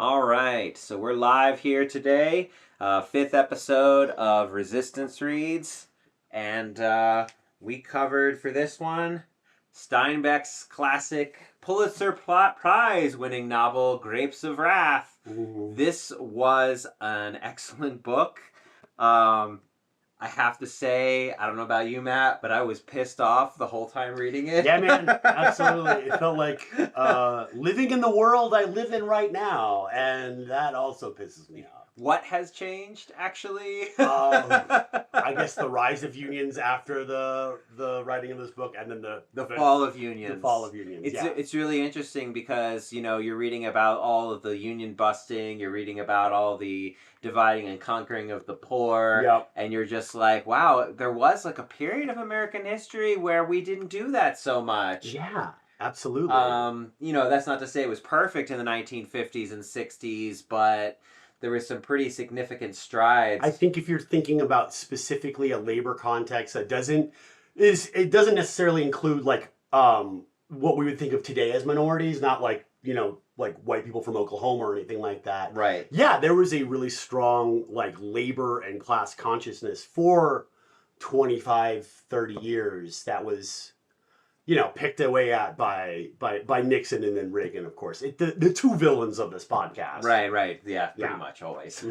All right, so we're live here today, fifth episode of Resistance Reads, and we covered for this one Steinbeck's classic Pulitzer Prize winning novel, Grapes of Wrath. Ooh. This was an excellent book. I have to say, I don't know about you, Matt, but I was pissed off the whole time reading it. Yeah, man, absolutely. It felt like living in the world I live in right now, and that also pisses me off. What has changed, actually? I guess the rise of unions after the writing of this book, and then the fall of unions. The fall of unions. It's really interesting because you're reading about all of the union busting, you're reading about all the dividing and conquering of the poor, Yep. and you're just like, wow, there was like a period of American history where we didn't do that so much. Yeah, absolutely. That's not to say it was perfect in the 1950s and 60s, but there was some pretty significant strides. I think if you're thinking about specifically a labor context that doesn't necessarily include like what we would think of today as minorities, not like like white people from Oklahoma or anything like that. Right. Yeah, there was a really strong like labor and class consciousness for 25, 30 years that was picked away at by Nixon and then Reagan, of course. The two villains of this podcast. Right. Yeah, pretty much always.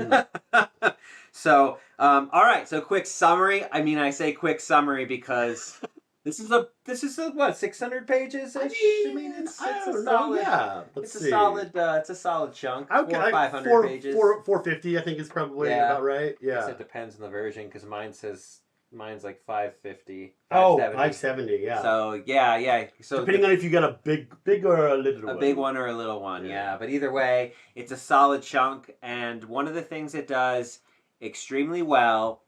So, all right. So, quick summary. I mean, I say quick summary because this is what, 600 pages? I mean, it's a solid. Yeah, it's a solid chunk. Okay, 400 or 500 pages. 450, I think is probably about right. Yeah. I guess it depends on the version because mine's like 550. 570, yeah. So yeah. So depending on if you got a big or a little one. A big one or a little one, yeah. But either way, it's a solid chunk. And one of the things it does extremely well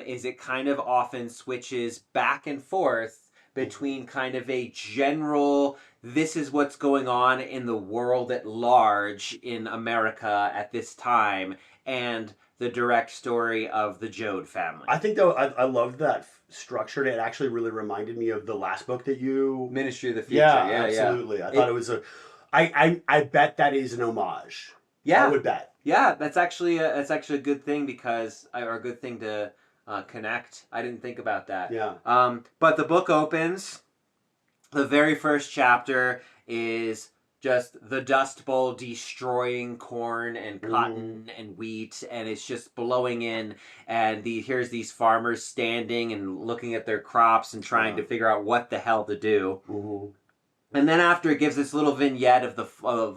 is it kind of often switches back and forth between kind of a general, this is what's going on in the world at large in America at this time, and the direct story of the Joad family. I think though I loved that structure. It actually really reminded me of the last book that you Ministry of the Future. Yeah, absolutely. I thought it was I bet that is an homage. Yeah, I would bet. Yeah, that's actually a good thing or a good thing to connect. I didn't think about that. Yeah. But the book opens. The very first chapter is just the Dust Bowl destroying corn and cotton and wheat, and it's just blowing in. And here's these farmers standing and looking at their crops and trying to figure out what the hell to do. Mm-hmm. And then after it gives this little vignette of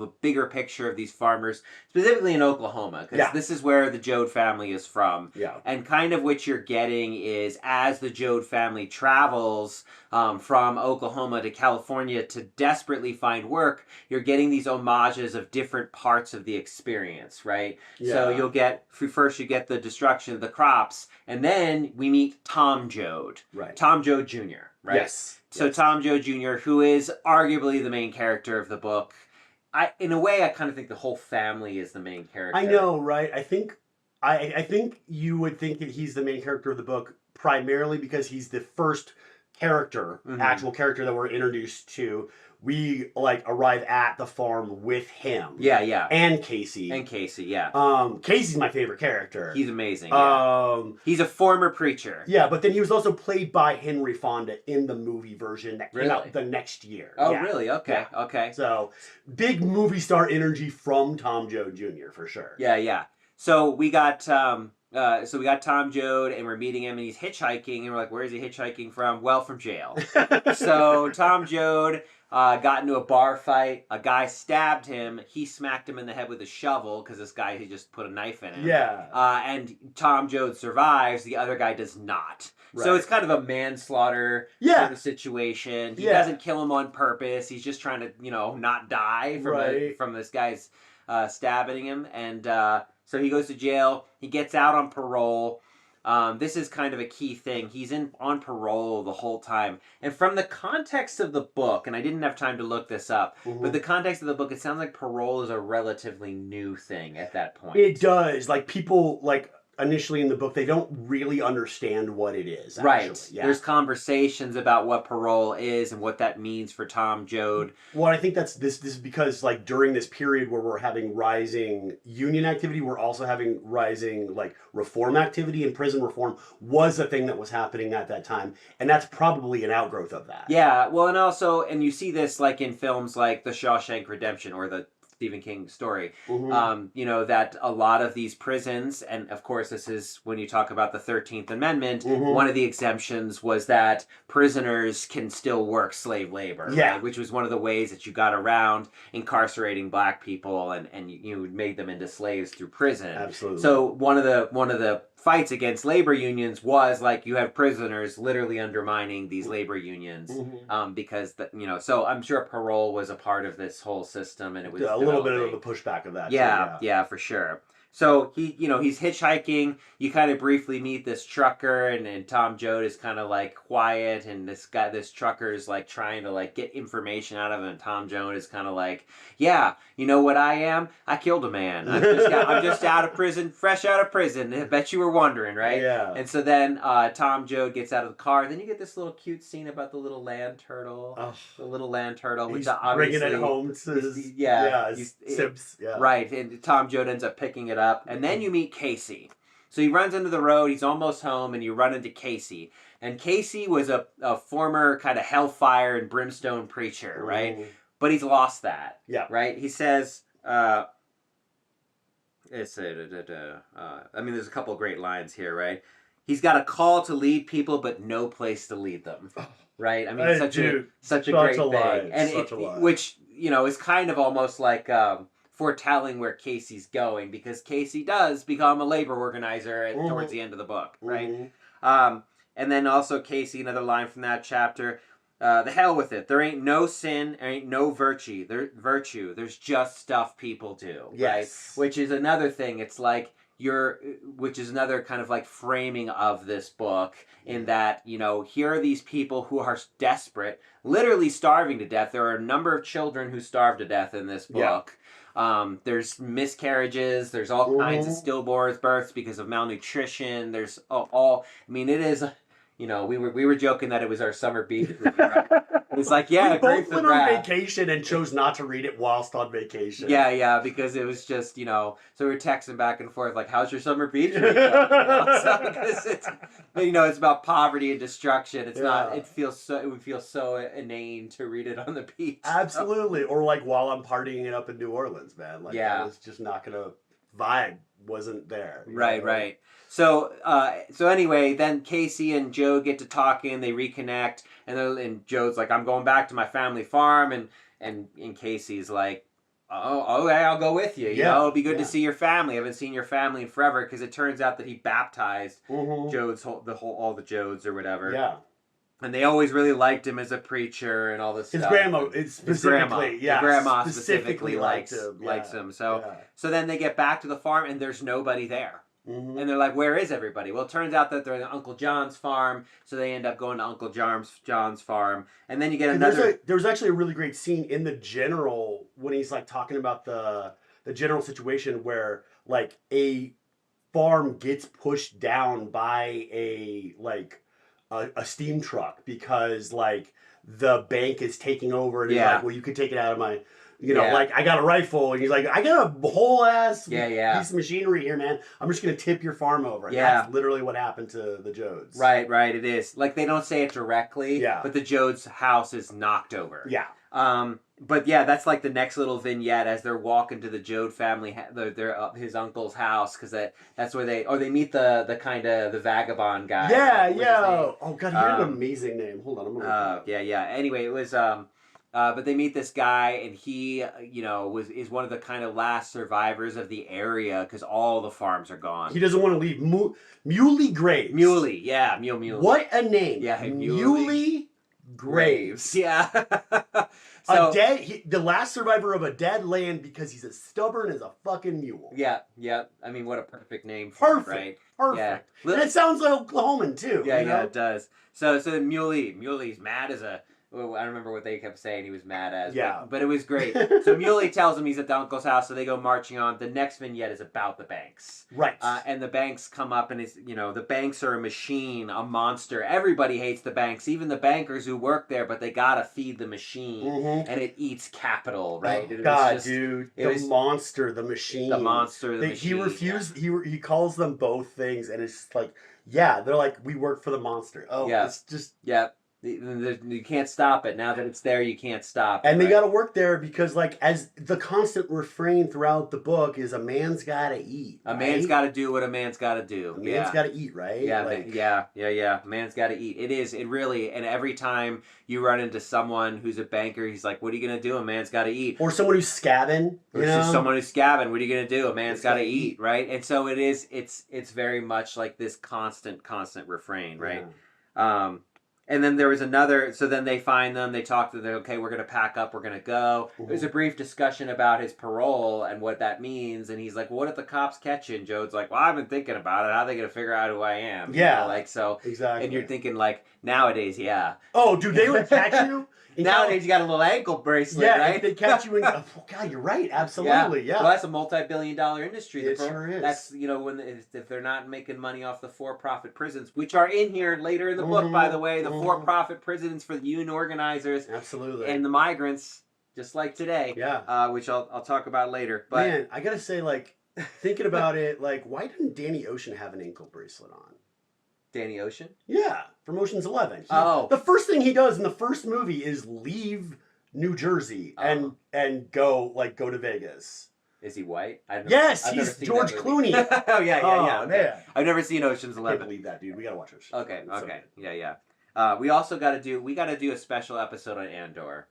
a bigger picture of these farmers, specifically in Oklahoma, because this is where the Joad family is from. Yeah. And kind of what you're getting is as the Joad family travels from Oklahoma to California to desperately find work, you're getting these homages of different parts of the experience, right? Yeah. So you get the destruction of the crops, and then we meet Tom Joad. Right. Tom Joad Jr., right? Yes. So Tom Joad Jr., who is arguably the main character of the book, in a way, I kind of think the whole family is the main character. I know, right? I think you would think that he's the main character of the book primarily because he's the first character, actual character that we're introduced to. We arrive at the farm with him. Yeah. And Casey. Casey's my favorite character. He's amazing. Yeah. He's a former preacher. Yeah, but then he was also played by Henry Fonda in the movie version that came out the next year. Oh, really? Okay. Yeah. Okay. So big movie star energy from Tom Joad Jr. for sure. Yeah. So we got Tom Joad, and we're meeting him, and he's hitchhiking, and we're like, where is he hitchhiking from? Well, from jail. So Tom Joad got into a bar fight. A guy stabbed him. He smacked him in the head with a shovel because this guy had just put a knife in him. Yeah. And Tom Joad survives. The other guy does not. Right. So it's kind of a manslaughter sort of situation. He doesn't kill him on purpose. He's just trying to, not die from this guy's stabbing him. And so he goes to jail. He gets out on parole. This is kind of a key thing. He's on parole the whole time. And from the context of the book, and I didn't have time to look this up, but the context of the book, it sounds like parole is a relatively new thing at that point. It does. Like people, initially in the book, they don't really understand what it is. Actually. Right. Yeah. There's conversations about what parole is and what that means for Tom Joad. Well, I think that's this is because like during this period where we're having rising union activity, we're also having rising like reform activity, and prison reform was a thing that was happening at that time, and that's probably an outgrowth of that. Yeah, well, and also, and you see this like in films like The Shawshank Redemption or the Stephen King story, you know, that a lot of these prisons, and of course this is when you talk about the 13th Amendment, one of the exemptions was that prisoners can still work slave labor, right? Which was one of the ways that you got around incarcerating black people, and you made them into slaves through prison. Absolutely. So one of the fights against labor unions was like you have prisoners literally undermining these labor unions because you know, so I'm sure parole was a part of this whole system, and it was a little bit of a pushback of that. Yeah, too, yeah, for sure. So he's hitchhiking. You kind of briefly meet this trucker, and Tom Joad is kind of like quiet, and this trucker is like trying to like get information out of him. And Tom Joad is kind of like, yeah, you know what I am? I killed a man. I'm just out of prison, fresh out of prison. I bet you were wondering, right? Yeah. And so then Tom Joad gets out of the car. Then you get this little cute scene about the little land turtle. The little land turtle, which He's obviously bringing it home to his, Sips. Yeah. Right, and Tom Joad ends up picking it up, and then you meet Casey. So he runs into the road, he's almost home, and you run into Casey. And Casey was a former kind of hellfire and brimstone preacher, right? But he's lost that. Yeah. Right? He says, I mean, there's a couple of great lines here, right? He's got a call to lead people, but no place to lead them. Right? I mean, such a great thing. And which, you know, is kind of almost like foretelling where Casey's going, because Casey does become a labor organizer towards the end of the book, right? And then also Casey, another line from that chapter, the hell with it. There ain't no sin, there ain't no virtue. There's just stuff people do, right? Which is another thing. It's like which is another kind of like framing of this book, in that, you know, here are these people who are desperate, literally starving to death. There are a number of children who starve to death in this book. There's miscarriages, there's all kinds of stillborn births because of malnutrition. There's all I mean, it is, you know, we were joking that it was our summer beach reading, right? It's like, yeah, we both went on vacation and chose not to read it whilst on vacation. Yeah, because it was just, you know, so we were texting back and forth like, how's your summer beach reading? Because it's, you know, it's about poverty and destruction. It's not, it would feel so inane to read it on the beach. Absolutely. Or like while I'm partying it up in New Orleans, man. Like, that was just not gonna, vibe wasn't there. Right. So anyway, then Casey and Joe get to talking, they reconnect, and Joe's like, I'm going back to my family farm, and Casey's like, oh, okay, I'll go with you. You know, it'll be good to see your family. I haven't seen your family in forever, because it turns out that he baptized Joad's all the Joads or whatever. Yeah. And they always really liked him as a preacher and all this stuff. His grandma specifically likes him. So then they get back to the farm, and there's nobody there. And they're like, where is everybody? Well, it turns out that they're at Uncle John's farm, so they end up going to Uncle John's farm. And then you get another... There was actually a really great scene in the general, when he's like talking about the general situation where like a farm gets pushed down by a steam truck, because like the bank is taking over, and he's like, well, you could take it out of my... You know, like, I got a rifle, and he's like, I got a whole ass piece of machinery here, man. I'm just going to tip your farm over. And that's literally what happened to the Joads. Right, it is. Like, they don't say it directly, but the Joads' house is knocked over. Yeah. But yeah, that's like the next little vignette as they're walking to the Joad family, his uncle's house, because that's where they meet the kind of the vagabond guy. Oh God, he had an amazing name. Hold on, I'm gonna. Anyway, it was but they meet this guy, and he, you know, is one of the kind of last survivors of the area, because all the farms are gone. He doesn't want to leave. Muley Graves. Muley, yeah, Muley. What a name. Yeah, Muley Graves. Yeah. So, the last survivor of a dead land, because he's as stubborn as a fucking mule. Yeah. I mean, what a perfect name for it, right? Perfect. Yeah. And it sounds like Oklahoman too. Yeah, it does. So Muley's mad as a well, I don't remember what they kept saying he was mad as. Yeah. But it was great. So Muley tells him he's at the uncle's house, so they go marching on. The next vignette is about the banks. Right. And the banks come up, and it's, the banks are a machine, a monster. Everybody hates the banks, even the bankers who work there, but they gotta feed the machine, and it eats capital, right? Oh, God, dude, monster, the machine. The monster, the machine. He refused. Yeah. He calls them both things, and it's just like, yeah, they're like, we work for the monster. Oh, yeah. It's just You can't stop it. Now that it's there, you can't stop it. And they got to work there because, like, as the constant refrain throughout the book is, a man's got to eat. A man's got to do what a man's got to do. A man's got to eat, right? Yeah, yeah. A man's got to eat. It really, and every time you run into someone who's a banker, he's like, what are you going to do? A man's got to eat. Or someone who's scabbing. Or just someone who's scabbing. What are you going to do? A man's got to eat, right? And so it's very much like this constant refrain, right? Yeah. And then there was another, so then they find them, they talk to them, okay, we're going to pack up, we're going to go. There's a brief discussion about his parole and what that means, and he's like, well, what if the cops catch you? And Jode's like, well, I've been thinking about it, how are they going to figure out who I am? Yeah. Exactly. And you're thinking, like, nowadays, yeah. Oh, dude, they would catch you? Nowadays, you got a little ankle bracelet, right? Yeah, they catch you in... Oh, God, you're right. Absolutely, yeah. Well, that's a multi-billion-dollar industry. It sure is. That's, if they're not making money off the for-profit prisons, which are in here later in the book, by the way, the for-profit prisons for the union organizers. Absolutely. And the migrants, just like today. Yeah. Which I'll talk about later. But man, I got to say, like, thinking about it, like, why didn't Danny Ocean have an ankle bracelet on? Danny Ocean? Yeah, from Ocean's 11. The first thing he does in the first movie is leave New Jersey and go to Vegas. Is he white? Yes, he's George Clooney. Oh, yeah. Okay. Man. I've never seen Ocean's 11. I can't believe that, dude. We got to watch Ocean's. Okay. Yeah. We also got to do a special episode on Andor.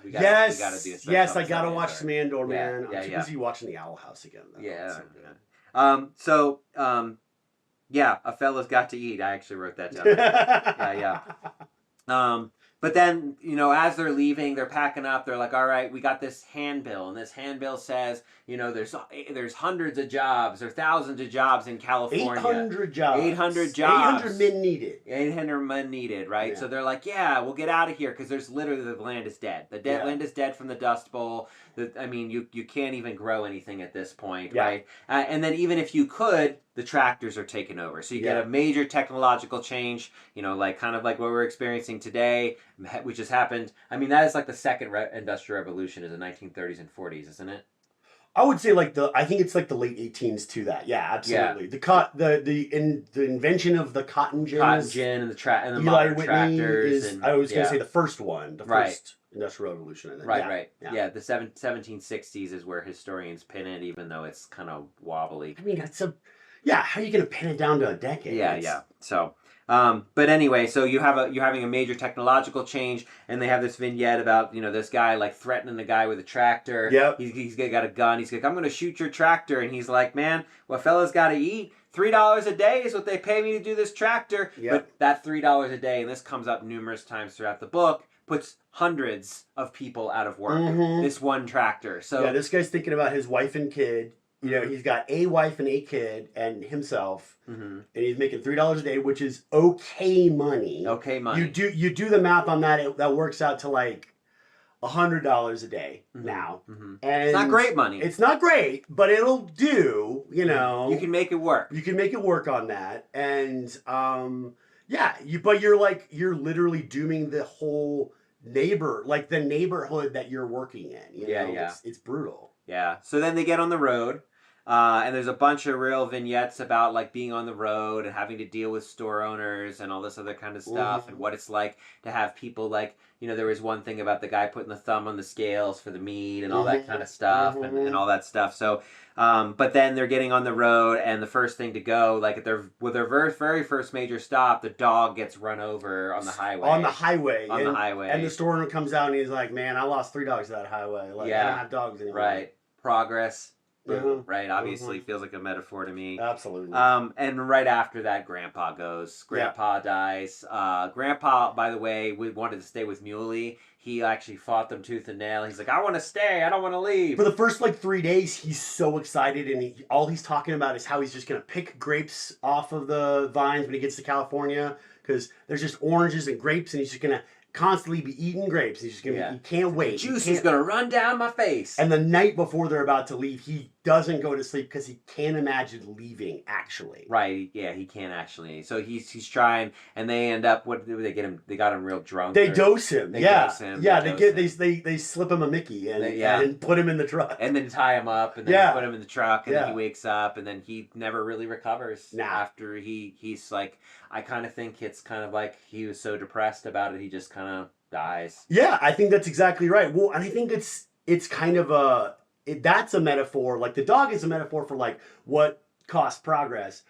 We gotta do a special yes, I got to watch some Andor, man. Yeah, I'm too busy watching The Owl House again, though. Yeah. A fella's got to eat. I actually wrote that down. But then, as they're leaving, they're packing up. They're like, all right, we got this handbill. And this handbill says, there's hundreds of jobs or thousands of jobs in California. 800 jobs. 800 jobs. 800 men needed. 800 men needed, right? Yeah. So they're like, yeah, we'll get out of here because there's literally, the land is dead. Land is dead from the Dust Bowl. You can't even grow anything at this point, right? And then even if you could, the tractors are taken over. So you get a major technological change, kind of like what we're experiencing today, which has happened. That is like the second industrial revolution is the 1930s and 40s, isn't it? I would say I think it's like the late 18s to that. Yeah, absolutely. Yeah. The invention of the cotton gin. Cotton gin and the modern tractors. I was going to say the first one, the first industrial revolution. Right. Yeah, the 1760s is where historians pin it, even though it's kind of wobbly. How are you going to pin it down to a decade? Yeah. So, but anyway, so you're having a major technological change, and they have this vignette about this guy like threatening the guy with a tractor. Yep. He's got a gun. He's like, I'm going to shoot your tractor, and he's like, man, well, fella's got to eat. $3 a day is what they pay me to do this tractor. Yep. But that $3 a day, and this comes up numerous times throughout the book, puts hundreds of people out of work. This one tractor. So this guy's thinking about his wife and kid. He's got a wife and a kid and himself, and he's making $3 a day, which is okay money. Okay money. You do the math on that. That works out to like $100 a day now. And it's not great money. It's not great, but it'll do. You can make it work. You can make it work on that, and but you're literally dooming the whole the neighborhood that you're working in. It's brutal. Yeah. So then they get on the road. And there's a bunch of real vignettes about like being on the road and having to deal with store owners and all this other kind of stuff and what it's like to have people like, there was one thing about the guy putting the thumb on the scales for the meat and all that kind of stuff and all that stuff. So, but then they're getting on the road and the first thing to go, like at their very first major stop, the dog gets run over on the highway. On the highway. And the store owner comes out and he's like, man, I lost $3 to that highway. I don't have dogs anymore. Right. Progress. Right, obviously feels like a metaphor to me. Absolutely. And right after that, Grandpa goes. Grandpa dies. Grandpa, by the way, wanted to stay with Muley. He actually fought them tooth and nail. He's like, I want to stay. I don't want to leave. For the first 3 days, he's so excited, and all he's talking about is how he's just going to pick grapes off of the vines when he gets to California, because there's just oranges and grapes, and he's just going to constantly be eating grapes. He's just gonna he can't wait. Juice is gonna run down my face. And the night before they're about to leave, he doesn't go to sleep because he can't imagine leaving. Actually, right? Yeah, he can't actually. So he's trying, and they end up. What do they get him? They got him real drunk. They dose him. Dose him. They slip him a Mickey and put him in the truck, and then tie him up, and then put him in the truck, and then he wakes up, and then he never really recovers. After he's like, I kind of think it's kind of like he was so depressed about it, he just kind of dies. Yeah, I think that's exactly right. Well, and I think it's kind of that's a metaphor. Like the dog is a metaphor for like what costs progress.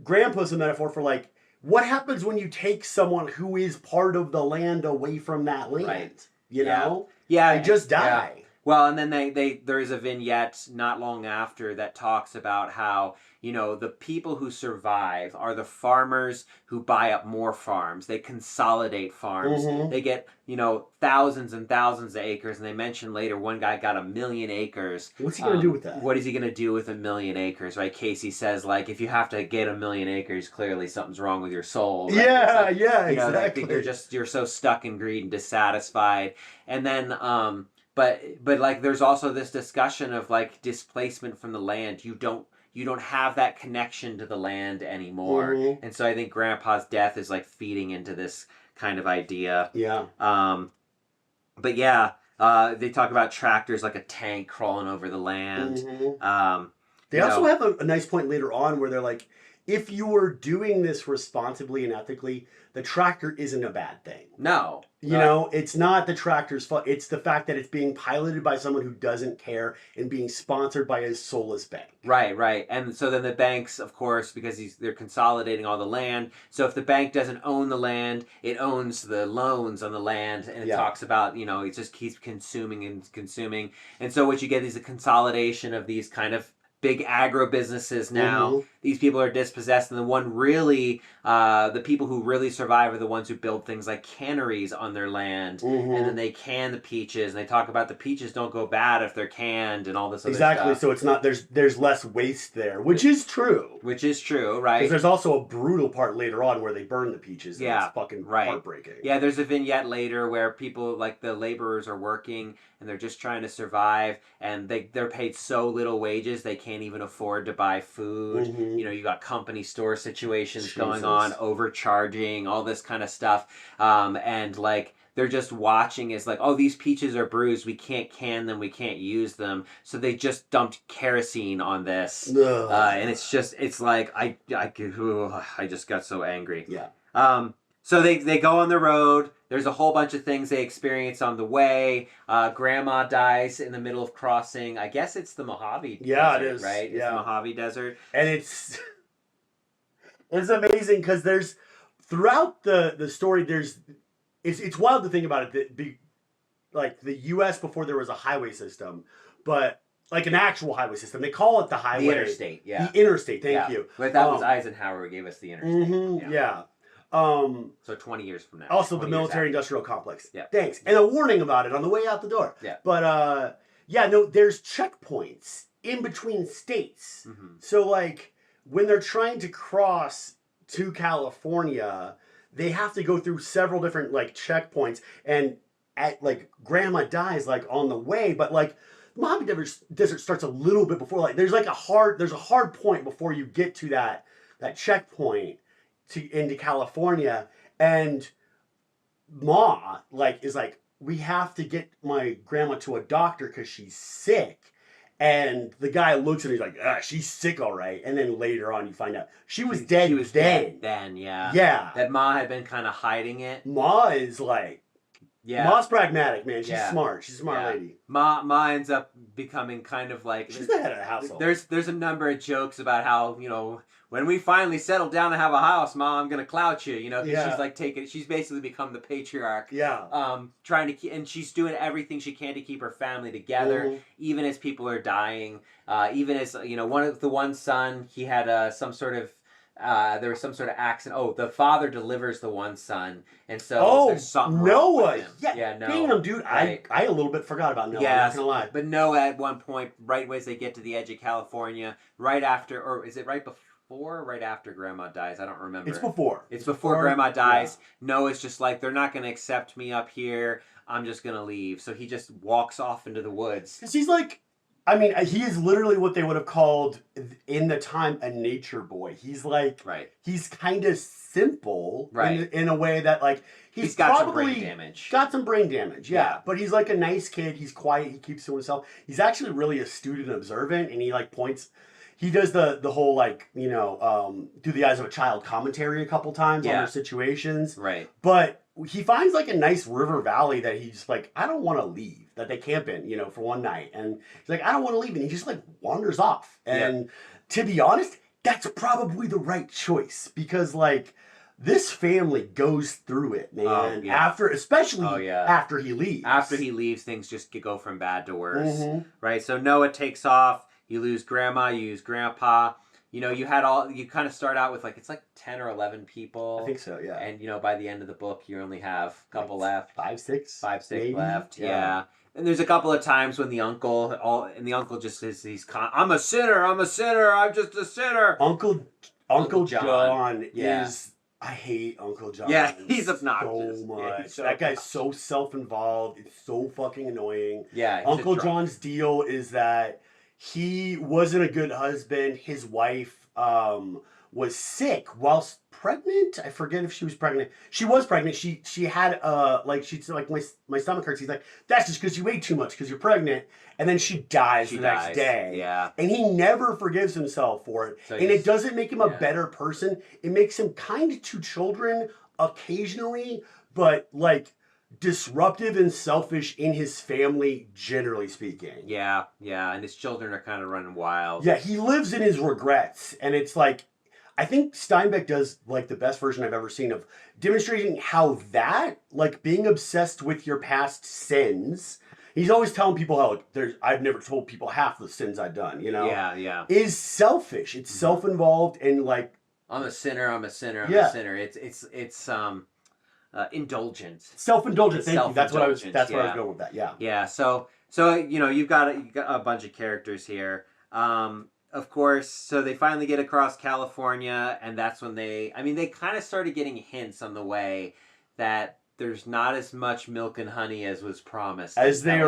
Grandpa's a metaphor for like what happens when you take someone who is part of the land away from that land. Right. You know? Yeah. They just die. Yeah. Well, and then there is a vignette not long after that talks about how, you know, the people who survive are the farmers who buy up more farms. They consolidate farms. Mm-hmm. They get, you know, thousands and thousands of acres. And they mention later one guy got 1 million acres. What's he going to do with that? What is he going to do with 1 million acres, right? Casey says, like, if you have to get 1 million acres, clearly something's wrong with your soul. Right? Yeah, like, exactly. You're so stuck in greed and dissatisfied. And then, But like there's also this discussion of like displacement from the land. You don't have that connection to the land anymore. Mm-hmm. And so I think Grandpa's death is like feeding into this kind of idea. Yeah. But yeah, they talk about tractors like a tank crawling over the land. Mm-hmm. They also have a nice point later on where they're like, if you were doing this responsibly and ethically, the tractor isn't a bad thing. No. You know, it's not the tractor's fault. It's the fact that it's being piloted by someone who doesn't care and being sponsored by a soulless bank. Right. And so then the banks, of course, because they're consolidating all the land. So if the bank doesn't own the land, it owns the loans on the land. And it talks about, you know, it just keeps consuming and consuming. And so what you get is a consolidation of these kind of big agro-businesses now. Mm-hmm. These people are dispossessed, and the people who really survive are the ones who build things like canneries on their land, mm-hmm. and then they can the peaches, and they talk about the peaches don't go bad if they're canned and all this other stuff. Exactly, so it's not, there's less waste there, which is true. Which is true, right? Because there's also a brutal part later on where they burn the peaches, and it's fucking heartbreaking. Yeah, there's a vignette later where people, like the laborers are working, and they're just trying to survive, and they're paid so little wages they can't even afford to buy food. Mm-hmm. You know, you got company store situations going on, overcharging, all this kind of stuff. And like they're just watching is like, oh, these peaches are bruised. We can't can them. We can't use them. So they just dumped kerosene on this. And it's like, I just got so angry. Yeah. So they go on the road. There's a whole bunch of things they experience on the way. Grandma dies in the middle of crossing. I guess it's the Mojave Desert, it is. Right? Yeah. It's the Mojave Desert. And it's amazing because there's, throughout the story, it's wild to think about it, that like the U.S. before there was a highway system, but like an actual highway system. They call it the highway. The interstate, yeah. The interstate, thank you. But that was Eisenhower who gave us the interstate. Mm-hmm, yeah. So 20 years from now. Also the military-industrial complex. Yeah. Thanks. And a warning about it on the way out the door. Yeah. But, there's checkpoints in between states. Mm-hmm. So, like, when they're trying to cross to California, they have to go through several different, like, checkpoints. And, Grandma dies, like, on the way. But, like, Mojave Desert starts a little bit before. Like, there's a hard point before you get to that checkpoint into California, and Ma is like, we have to get my grandma to a doctor because she's sick. And the guy looks at her, he's like, she's sick, all right. And then later on, you find out she was dead. She was dead then, yeah. Yeah. That Ma had been kind of hiding it. Ma is like, Ma's pragmatic, man. She's smart. She's a smart lady. Ma ends up becoming kind of like, she's the head of the household. There's a number of jokes about how, you know, when we finally settle down and have a house, Ma, I'm gonna clout you, you know, because she's like she's basically become the patriarch. Yeah. Trying to and she's doing everything she can to keep her family together, even as people are dying. Even as, you know, one son, he had some sort of there was some sort of accident. Oh, the father delivers the one son, and so there's something wrong with him. Yeah, Noah. Damn, dude, right. I a little bit forgot about Noah. Yeah, I'm not gonna lie. But Noah, at one point, right as they get to the edge of California, right after, or is it right before before or right after Grandma dies? I don't remember. It's before. It's before Grandma dies. Yeah. Noah's just like, they're not going to accept me up here. I'm just going to leave. So he just walks off into the woods. Because he's like, I mean, he is literally what they would have called in the time a nature boy. He's like, right. He's kind of simple, right, in a way that like he's got some brain damage. Got some brain damage, yeah. But he's like a nice kid. He's quiet. He keeps to himself. He's actually really astute and observant, and he like points. He does the whole like, you know, through the eyes of a child commentary a couple times on their situations. Right. But he finds like a nice river valley that he's like, I don't want to leave. That they camp in, you know, for one night. And he's like, I don't want to leave. And he just like wanders off. And to be honest, that's probably the right choice. Because like this family goes through it, man. After, especially after he leaves. After he leaves, things just go from bad to worse. Right? So Noah takes off. You lose Grandma, you lose Grandpa. You know, you kind of start out with like, it's like 10 or 11 people. I think so, yeah. And, you know, by the end of the book, you only have a couple left. 5, 6 maybe? Left, yeah. And there's a couple of times when the uncle just says, I'm a sinner, I'm just a sinner. Uncle John is, I hate Uncle John. Yeah, he's obnoxious. So much. That guy's so self-involved. It's so fucking annoying. Yeah. Uncle John's deal is that he wasn't a good husband. His wife was sick whilst pregnant. I forget if she was pregnant. She was pregnant. She had she's like, my stomach hurts. He's like, that's just because you ate too much because you're pregnant. And then she dies the next day. Yeah. And he never forgives himself for it. So and it doesn't make him a better person. It makes him kind to children occasionally, but like disruptive and selfish in his family, generally speaking. Yeah, and his children are kind of running wild. Yeah, he lives in his regrets, and it's like, I think Steinbeck does like the best version I've ever seen of demonstrating how that, like being obsessed with your past sins. He's always telling people how like, I've never told people half the sins I've done, you know? Yeah. Is selfish. It's self-involved and like, I'm a sinner. I'm a sinner. It's indulgent. Self-indulgent. Thank you. That's what I was going with that. Yeah. Yeah. So you know you've got a bunch of characters here. Of course. So they finally get across California, and that's when they kind of started getting hints on the way that there's not as much milk and honey as was promised. As they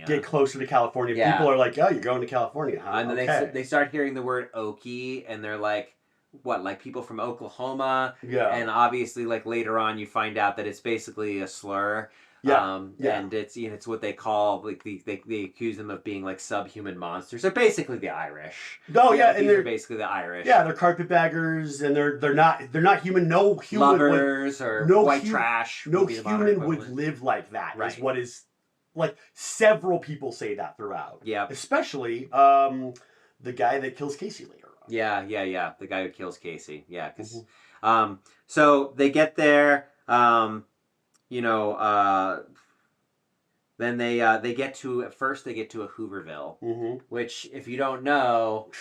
get closer to California, people are like, "Oh, you're going to California, huh?" And then they start hearing the word Okie, and they're like, what, like people from Oklahoma? Yeah. And obviously, like later on, you find out that it's basically a slur. And it's what they call like they accuse them of being like subhuman monsters. So basically the Irish. And they're basically the Irish. Yeah, they're carpetbaggers, and they're not human. No human lovers or white trash. No human would live like that. Right. Is what is like several people say that throughout. Yeah. Especially the guy that kills Casey later. Yeah. The guy who kills Casey. Yeah, because so they get there. Then they get to a Hooverville, which if you don't know,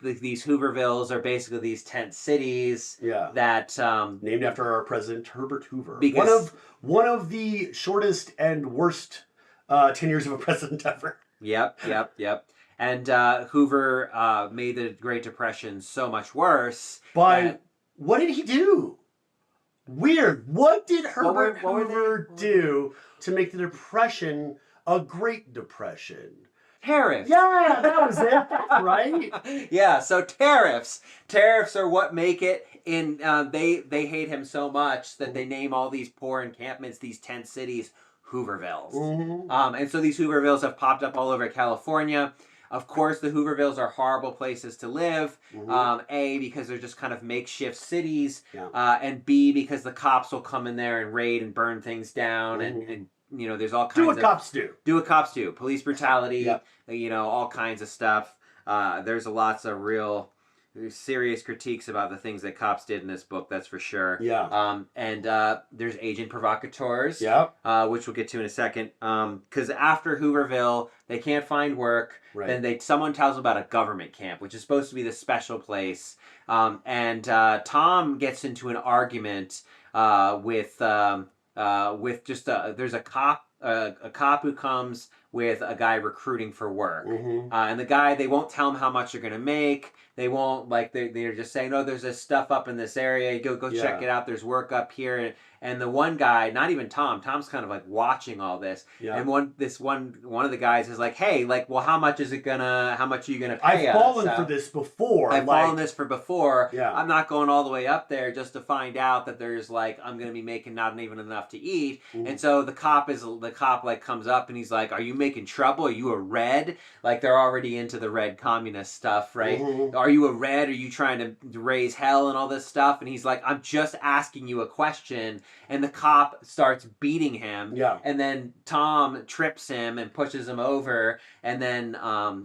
these Hoovervilles are basically these tent cities. Yeah. That named after our president Herbert Hoover. Because one of the shortest and worst tenures of a president ever. Yep. And Hoover made the Great Depression so much worse. What did he do? Weird. What did Herbert Hoover do to make the Depression a Great Depression? Tariffs. Yeah, that was it. That's right. Yeah, so tariffs. Tariffs are what make it. They hate him so much that they name all these poor encampments, these tent cities, Hoovervilles. And so these Hoovervilles have popped up all over California. Of course, the Hoovervilles are horrible places to live. A, because they're just kind of makeshift cities. Yeah. And B, because the cops will come in there and raid and burn things down. And you know, there's all kinds of... Do what cops do. Police brutality, you know, all kinds of stuff. There's lots of real serious critiques about the things that cops did in this book, that's for sure. Yeah. And there's agent provocateurs, which we'll get to in a second. Because after Hooverville, they can't find work. Right. Then someone tells them about a government camp, which is supposed to be the special place. And Tom gets into an argument with there's a cop who comes with a guy recruiting for work. Mm-hmm. And the guy, they won't tell him how much they're going to make. They won't, like, they're just saying, oh, there's this stuff up in this area. Go check it out. There's work up here. And the one guy, not even Tom's kind of like watching all this. Yeah. And one of the guys is like, hey, like, well, how much are you gonna pay I've us? fallen for this before. I've fallen this for before. Yeah. I'm not going all the way up there just to find out that there's like, I'm gonna be making not even enough to eat. Mm-hmm. And so the cop like comes up and he's like, are you making trouble? Are you a red? Like, they're already into the red communist stuff, right? Mm-hmm. Are you a red? Are you trying to raise hell and all this stuff? And he's like, I'm just asking you a question. And the cop starts beating him. Yeah. And then Tom trips him and pushes him over. And then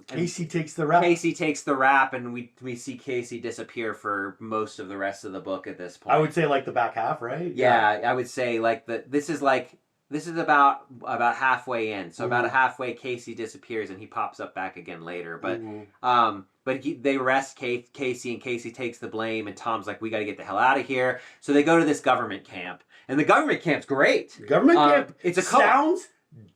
Casey takes the rap. Casey takes the rap, and we see Casey disappear for most of the rest of the book at this point. I would say like the back half, right? Yeah, I would say like this is about halfway in. So about halfway, Casey disappears and he pops up back again later. But they arrest Casey, and Casey takes the blame, and Tom's like, we got to get the hell out of here. So they go to this government camp, and the government camp's great. Government camp. It's a co-op. Sounds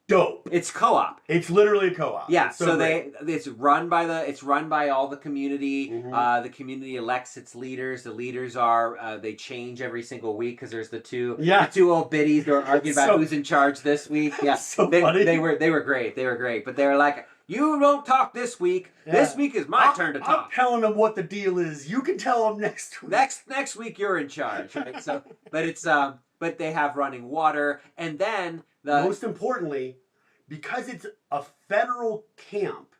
dope. It's co-op. It's literally a co-op. Yeah, so it's run by all the community. The community elects its leaders. The leaders are they change every single week because there's the two old biddies that are arguing about who's in charge this week. Yeah, funny. They were great. They were great, but they were like, you don't talk this week. Yeah. This week is my turn to talk. I'm telling them what the deal is. You can tell them next week. Next week you're in charge, right? So, but they have running water, and then most importantly, because it's a federal camp,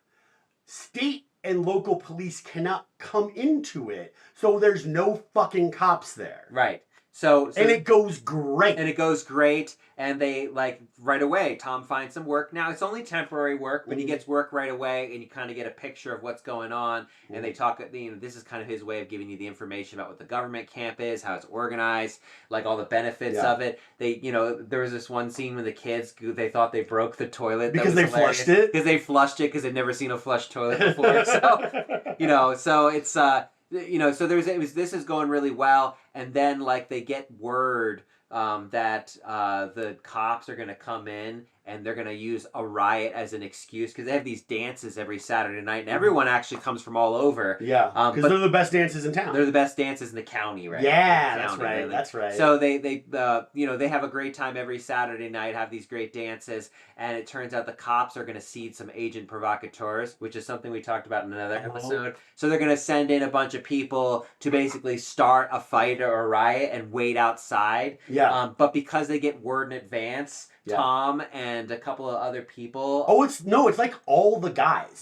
state and local police cannot come into it, so there's no fucking cops there. Right. So and it goes great. And they, like, right away, Tom finds some work. Now, it's only temporary work, but he gets work right away, and you kind of get a picture of what's going on. And they talk, this is kind of his way of giving you the information about what the government camp is, how it's organized, like all the benefits of it. There was this one scene with the kids, they thought they broke the toilet. Because they flushed it? Because they flushed it, because they'd never seen a flushed toilet before. So it's... so this is going really well, and then like they get word that the cops are going to come in and they're going to use a riot as an excuse because they have these dances every Saturday night, and everyone actually comes from all over. Yeah, because they're the best dances in town. They're the best dances in the county, right? Yeah, that's right. Really. That's right. So they have a great time every Saturday night, have these great dances, and it turns out the cops are going to seed some agent provocateurs, which is something we talked about in another episode. So they're going to send in a bunch of people to basically start a fight or a riot and wait outside. Yeah. But because they get word in advance, Tom and a couple of other people. Oh, it's like all the guys.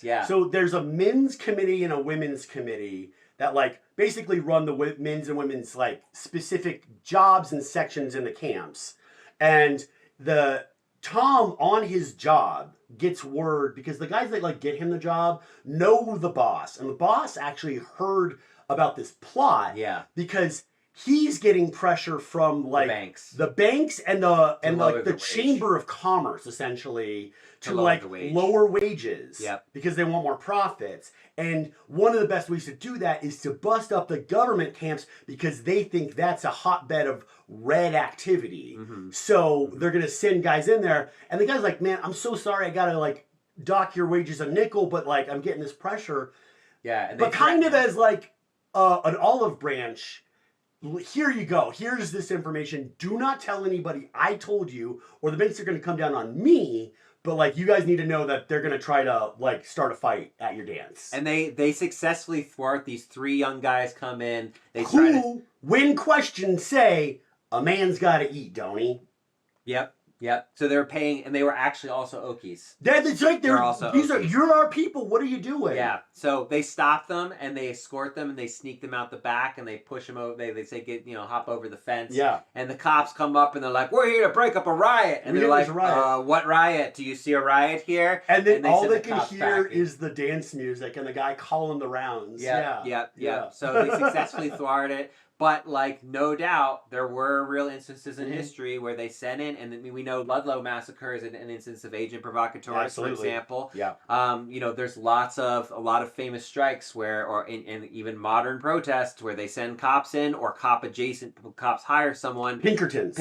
Yeah. So there's a men's committee and a women's committee that like basically run the men's and women's like specific jobs and sections in the camps. And the Tom on his job gets word because the guys that like get him the job know the boss, and the boss actually heard about this plot. Yeah. Because he's getting pressure from like the banks and the Chamber of Commerce essentially to like lower wages. Yep. Because they want more profits. And one of the best ways to do that is to bust up the government camps because they think that's a hotbed of red activity. So they're gonna send guys in there, and the guy's like, man, I'm so sorry, I gotta like dock your wages a nickel, but like I'm getting this pressure. Yeah. And but kind of as like an olive branch. Here you go. Here's this information. Do not tell anybody I told you, or the banks are going to come down on me. But like, you guys need to know that they're going to try to like start a fight at your dance. And they successfully thwart. These three young guys come in. When questioned, say, a man's got to eat, don't he? Yep. So they were paying, and they were actually also Okies. That's right. They're also Okies. You're our people. What are you doing? Yeah. So they stop them and they escort them and they sneak them out the back and they push them over. They say hop over the fence. Yeah. And the cops come up and they're like, "We're here to break up a riot." And they're like, "What riot? Do you see a riot here?" And then all they can hear is the dance music and the guy calling the rounds. Yeah. So they successfully thwart it. But like, no doubt, there were real instances in Mhm. history where they sent in, and we know Ludlow massacre is an instance of agent provocatoris, for Absolutely. example. Yeah. You know, there's a lot of famous strikes where, or in even modern protests, where they send cops in, or cop adjacent cops hire someone. Pinkertons,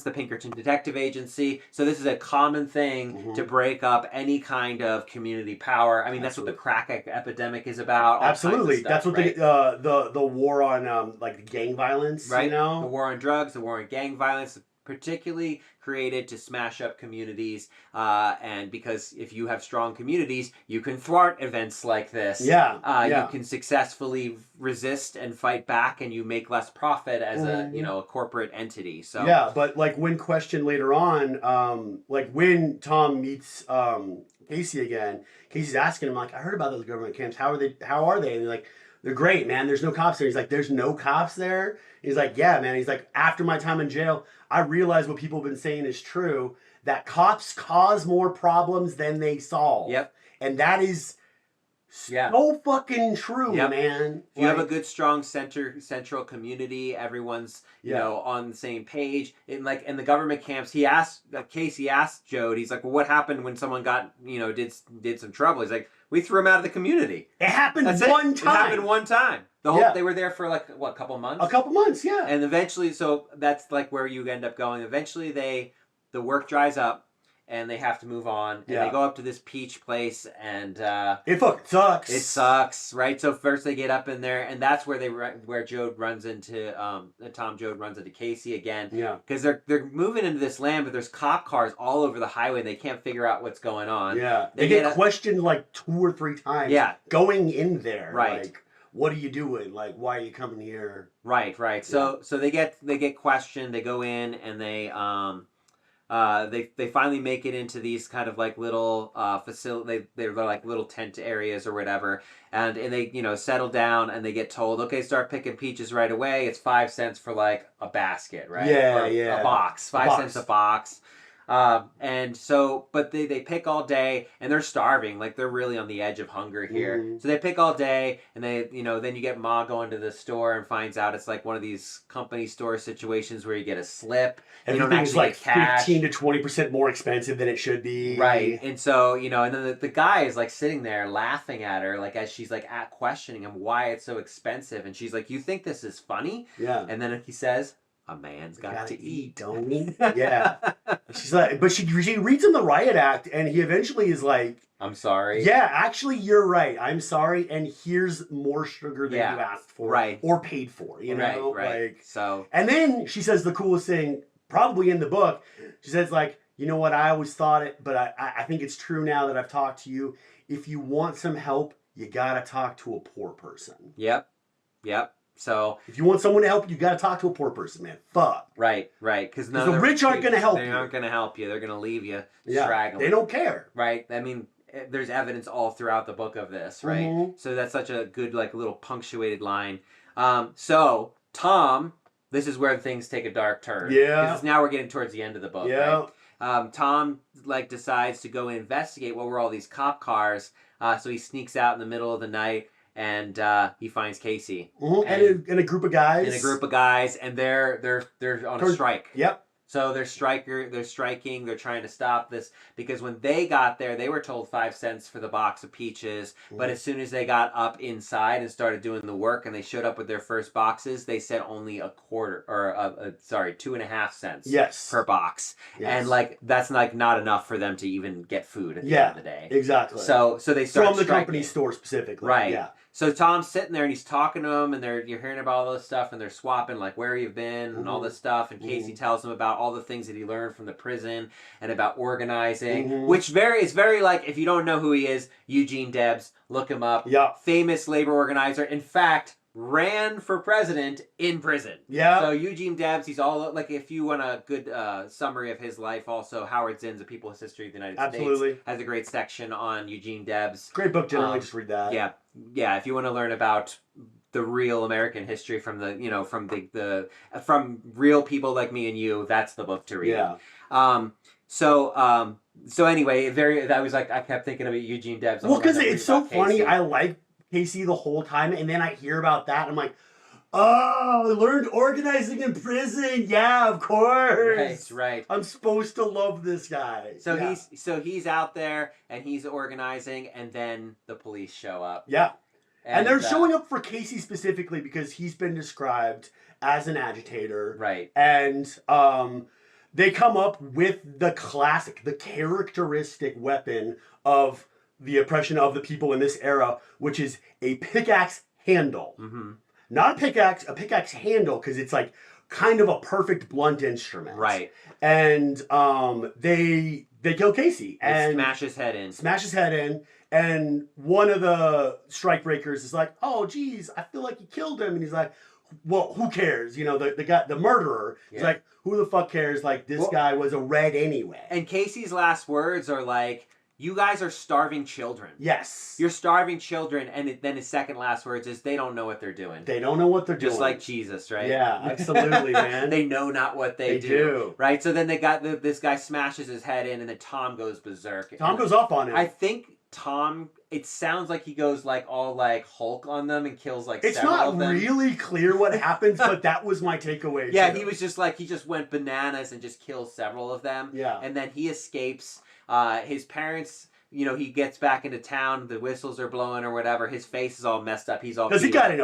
the Pinkerton Detective Agency. So this is a common thing to break up any kind of community power. I mean, that's what the crack epidemic is about. Absolutely, Stuff, that's what right? the war on like gang violence, right? you know, The war on drugs, the war on gang violence, particularly created to smash up communities. And because if you have strong communities, you can thwart events like this. You can successfully resist and fight back, and you make less profit as a corporate entity. So yeah, but like when questioned later on, like when Tom meets Casey again, Casey's asking him like, I heard about those government camps. How are they? And they're like, they're great, man. There's no cops there. He's like, there's no cops there. He's like, yeah, man. He's like, after my time in jail, I realized what people have been saying is true. That cops cause more problems than they solve. Yep. And that is so fucking true, man. If you have a good, strong central community, everyone's you know on the same page. In the government camps, Casey asked Jode. He's like, well, what happened when someone got did some trouble? He's like, we threw him out of the community. It happened one time. It happened one time. The whole they were there for like what, a couple months? A couple months, yeah. And eventually, so that's like where you end up going. Eventually, the work dries up. And they have to move on, and they go up to this peach place, and it fucking sucks. It sucks, right? So first they get up in there, and that's where Jode runs into Tom Jode runs into Casey again. Yeah, because they're moving into this land, but there's cop cars all over the highway, and they can't figure out what's going on. Yeah, they get questioned like 2 or 3 times. Yeah, going in there, right? Like, what are you doing? Like, why are you coming here? Right. Yeah. So they get questioned. They go in, and they finally make it into these kind of like little facility. They're like little tent areas or whatever, and they settle down, and they get told, okay, start picking peaches right away. It's 5 cents for like a basket, right? A box, 5 cents a box. And so, but they pick all day, and they're starving. Like, they're really on the edge of hunger here. Mm-hmm. So they pick all day, and they, then you get Ma going to the store and finds out it's like one of these company store situations where you get a slip. Everything's like 15 to 20% more expensive than it should be. Right. And so, and then the guy is like sitting there laughing at her, like as she's like questioning him why it's so expensive. And she's like, you think this is funny? Yeah. And then he says, a man's got to eat, don't he? Yeah. She's like, but she reads him the riot act, and he eventually is like, I'm sorry. Yeah, actually, you're right. I'm sorry, and here's more sugar than you asked for, right, or paid for. Right. Like, so. And then she says the coolest thing, probably in the book. She says like, you know what? I always thought it, but I think it's true now that I've talked to you. If you want some help, you gotta talk to a poor person. Yep. So if you want someone to help you, gotta talk to a poor person, man. Fuck. Right. Because the rich aren't gonna help you. They aren't gonna help you. They're gonna leave you straggling. They don't care. Right. I mean, there's evidence all throughout the book of this, right? Mm-hmm. So that's such a good, like, little punctuated line. So Tom, this is where things take a dark turn. Yeah. Because now we're getting towards the end of the book. Yeah. Right? Tom like decides to go investigate what were all these cop cars. So he sneaks out in the middle of the night. And he finds Casey. Mm-hmm. And a group of guys. And they're on a strike. Yep. So they're striking, they're trying to stop this, because when they got there, they were told 5 cents for the box of peaches, but as soon as they got up inside and started doing the work, and they showed up with their first boxes, they said only a quarter, or 2.5 cents per box. Yes. And like, that's like not enough for them to even get food at the end of the day. Exactly. So they start from the striking. Company store specifically. Right. Yeah. So Tom's sitting there, and he's talking to them, and you're hearing about all this stuff, and they're swapping like where you've been and all this stuff. And Casey tells him about all the things that he learned from the prison and about organizing, which is very like, if you don't know who he is, Eugene Debs, look him up. Yeah. Famous labor organizer. In fact, ran for president in prison. Yeah. So Eugene Debs, he's all like, if you want a good summary of his life, also Howard Zinn's A People's History of the United States has a great section on Eugene Debs. Great book, generally. Just read that. Yeah. If you want to learn about the real American history from from real people like me and you, that's the book to read. Yeah. So anyway, I kept thinking about Eugene Debs. Well, because it's so funny. I like Casey the whole time, and then I hear about that, and I'm like, Oh, I learned organizing in prison. Yeah, of course. Right. I'm supposed to love this guy. So yeah. he's out there and he's organizing, and then the police show up. Yeah. And they're showing up for Casey specifically because he's been described as an agitator. Right. And they come up with the classic, the characteristic weapon of the oppression of the people in this era, which is a pickaxe handle. Mm-hmm. Not a pickaxe handle, because it's like kind of a perfect blunt instrument. Right. And they kill Casey. And smash his head in. And one of the strikebreakers is like, oh, geez, I feel like you killed him. And he's like, well, who cares? You know, the guy, the murderer. He's like, who the fuck cares? Like, this guy was a red anyway. And Casey's last words are like, you guys are starving children. Yes. You're starving children. And then his second last words is, they don't know what they're doing. They don't know what they're doing. Just like Jesus, right? Yeah, absolutely, man. They know not what they do. Right? So then they got this guy smashes his head in, and then Tom goes berserk. Tom goes off on him. I think Tom, it sounds like he goes like all like Hulk on them and kills like it's several of them. It's not really clear what happens, but that was my takeaway. Yeah, too. he was just like, he just went bananas and just kills several of them. Yeah. And then he escapes. His parents, you know, he gets back into town, the whistles are blowing or whatever, his face is all messed up, he's all because he got hit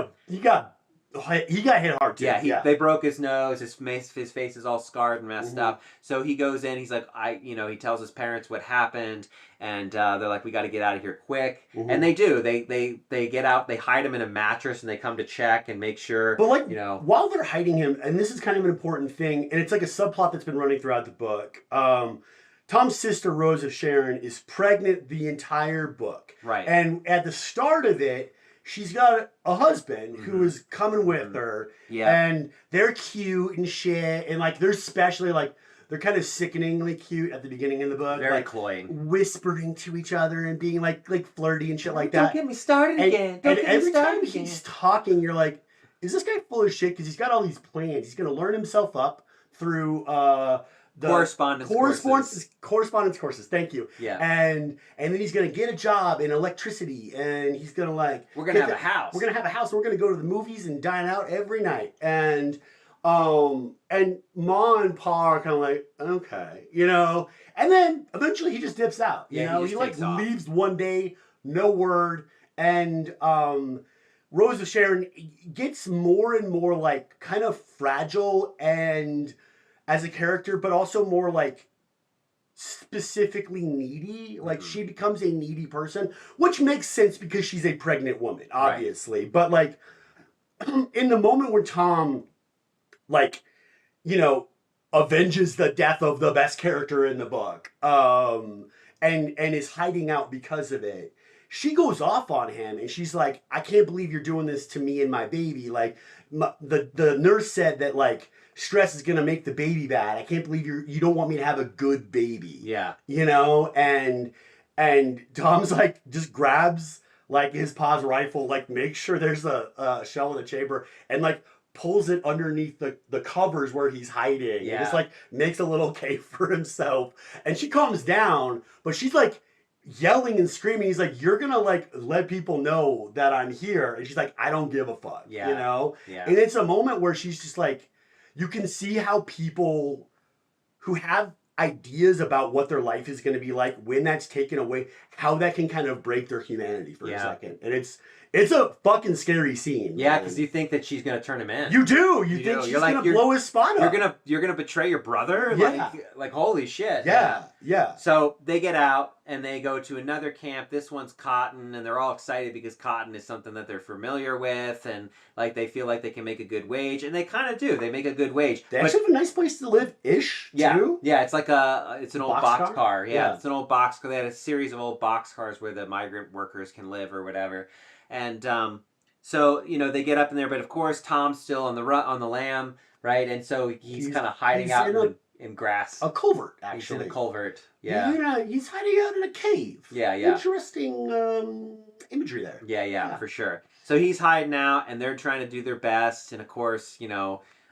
hard too. Yeah, they broke his nose, his face is all scarred and messed up. So he goes in, he's like, he tells his parents what happened, and they're like, we got to get out of here quick. And they do. They get out, they hide him in a mattress, and they come to check and make sure. But like, while they're hiding him, and this is kind of an important thing, and it's like a subplot that's been running throughout the book. Tom's sister, Rose of Sharon, is pregnant the entire book. Right. And at the start of it, she's got a husband who is coming with her. Yeah. And they're cute and shit. And like, they're especially like, they're kind of sickeningly cute at the beginning of the book. Very like, cloying. Whispering to each other and being like flirty and shit like that. Don't get me started again. And every time he's talking, you're like, is this guy full of shit? Because he's got all these plans. He's going to learn himself up through the correspondence courses. Thank you. Yeah. And then he's gonna get a job in electricity, and he's gonna like we're gonna have a house. We're gonna have a house. And we're gonna go to the movies and dine out every night. And Ma and Pa are kind of like, okay, And then eventually he just dips out. He like leaves one day, no word, and Rose of Sharon gets more and more like kind of fragile and as a character, but also more like specifically needy. Like she becomes a needy person, which makes sense because she's a pregnant woman, obviously. Right. But like in the moment where Tom, avenges the death of the best character in the book, and is hiding out because of it, she goes off on him and she's like, I can't believe you're doing this to me and my baby. Like the nurse said that like, stress is going to make the baby bad. I can't believe you don't want me to have a good baby. Yeah. And Tom's like, just grabs like his pa's rifle, like makes sure there's a shell in the chamber and like pulls it underneath the covers where he's hiding. Yeah. And just like makes a little cave for himself. And she calms down, but she's like yelling and screaming. He's like, you're gonna like let people know that I'm here. And she's like, I don't give a fuck. Yeah. Yeah. And it's a moment where she's just like, you can see how people who have ideas about what their life is going to be like, when that's taken away, how that can kind of break their humanity for a second. And it's a fucking scary scene. Yeah, because you think that she's going to turn him in. You do. You think she's going to blow his spot up. You're gonna betray your brother? Yeah. Like holy shit. Yeah. So they get out and they go to another camp. This one's Cotton, and they're all excited because Cotton is something that they're familiar with, and like they feel like they can make a good wage, and they kind of do. They make a good wage. They actually have a nice place to live-ish, too. Yeah, it's like it's an old box car. Yeah, it's an old box car. They had a series of old box cars where the migrant workers can live or whatever. And so they get up in there, but of course Tom's still on the lam, right? And so he's kind of hiding out in grass. A culvert, actually. He's in a culvert. Yeah. He's hiding out in a cave. Yeah. Interesting imagery there. Yeah, for sure. So he's hiding out, and they're trying to do their best, and of course,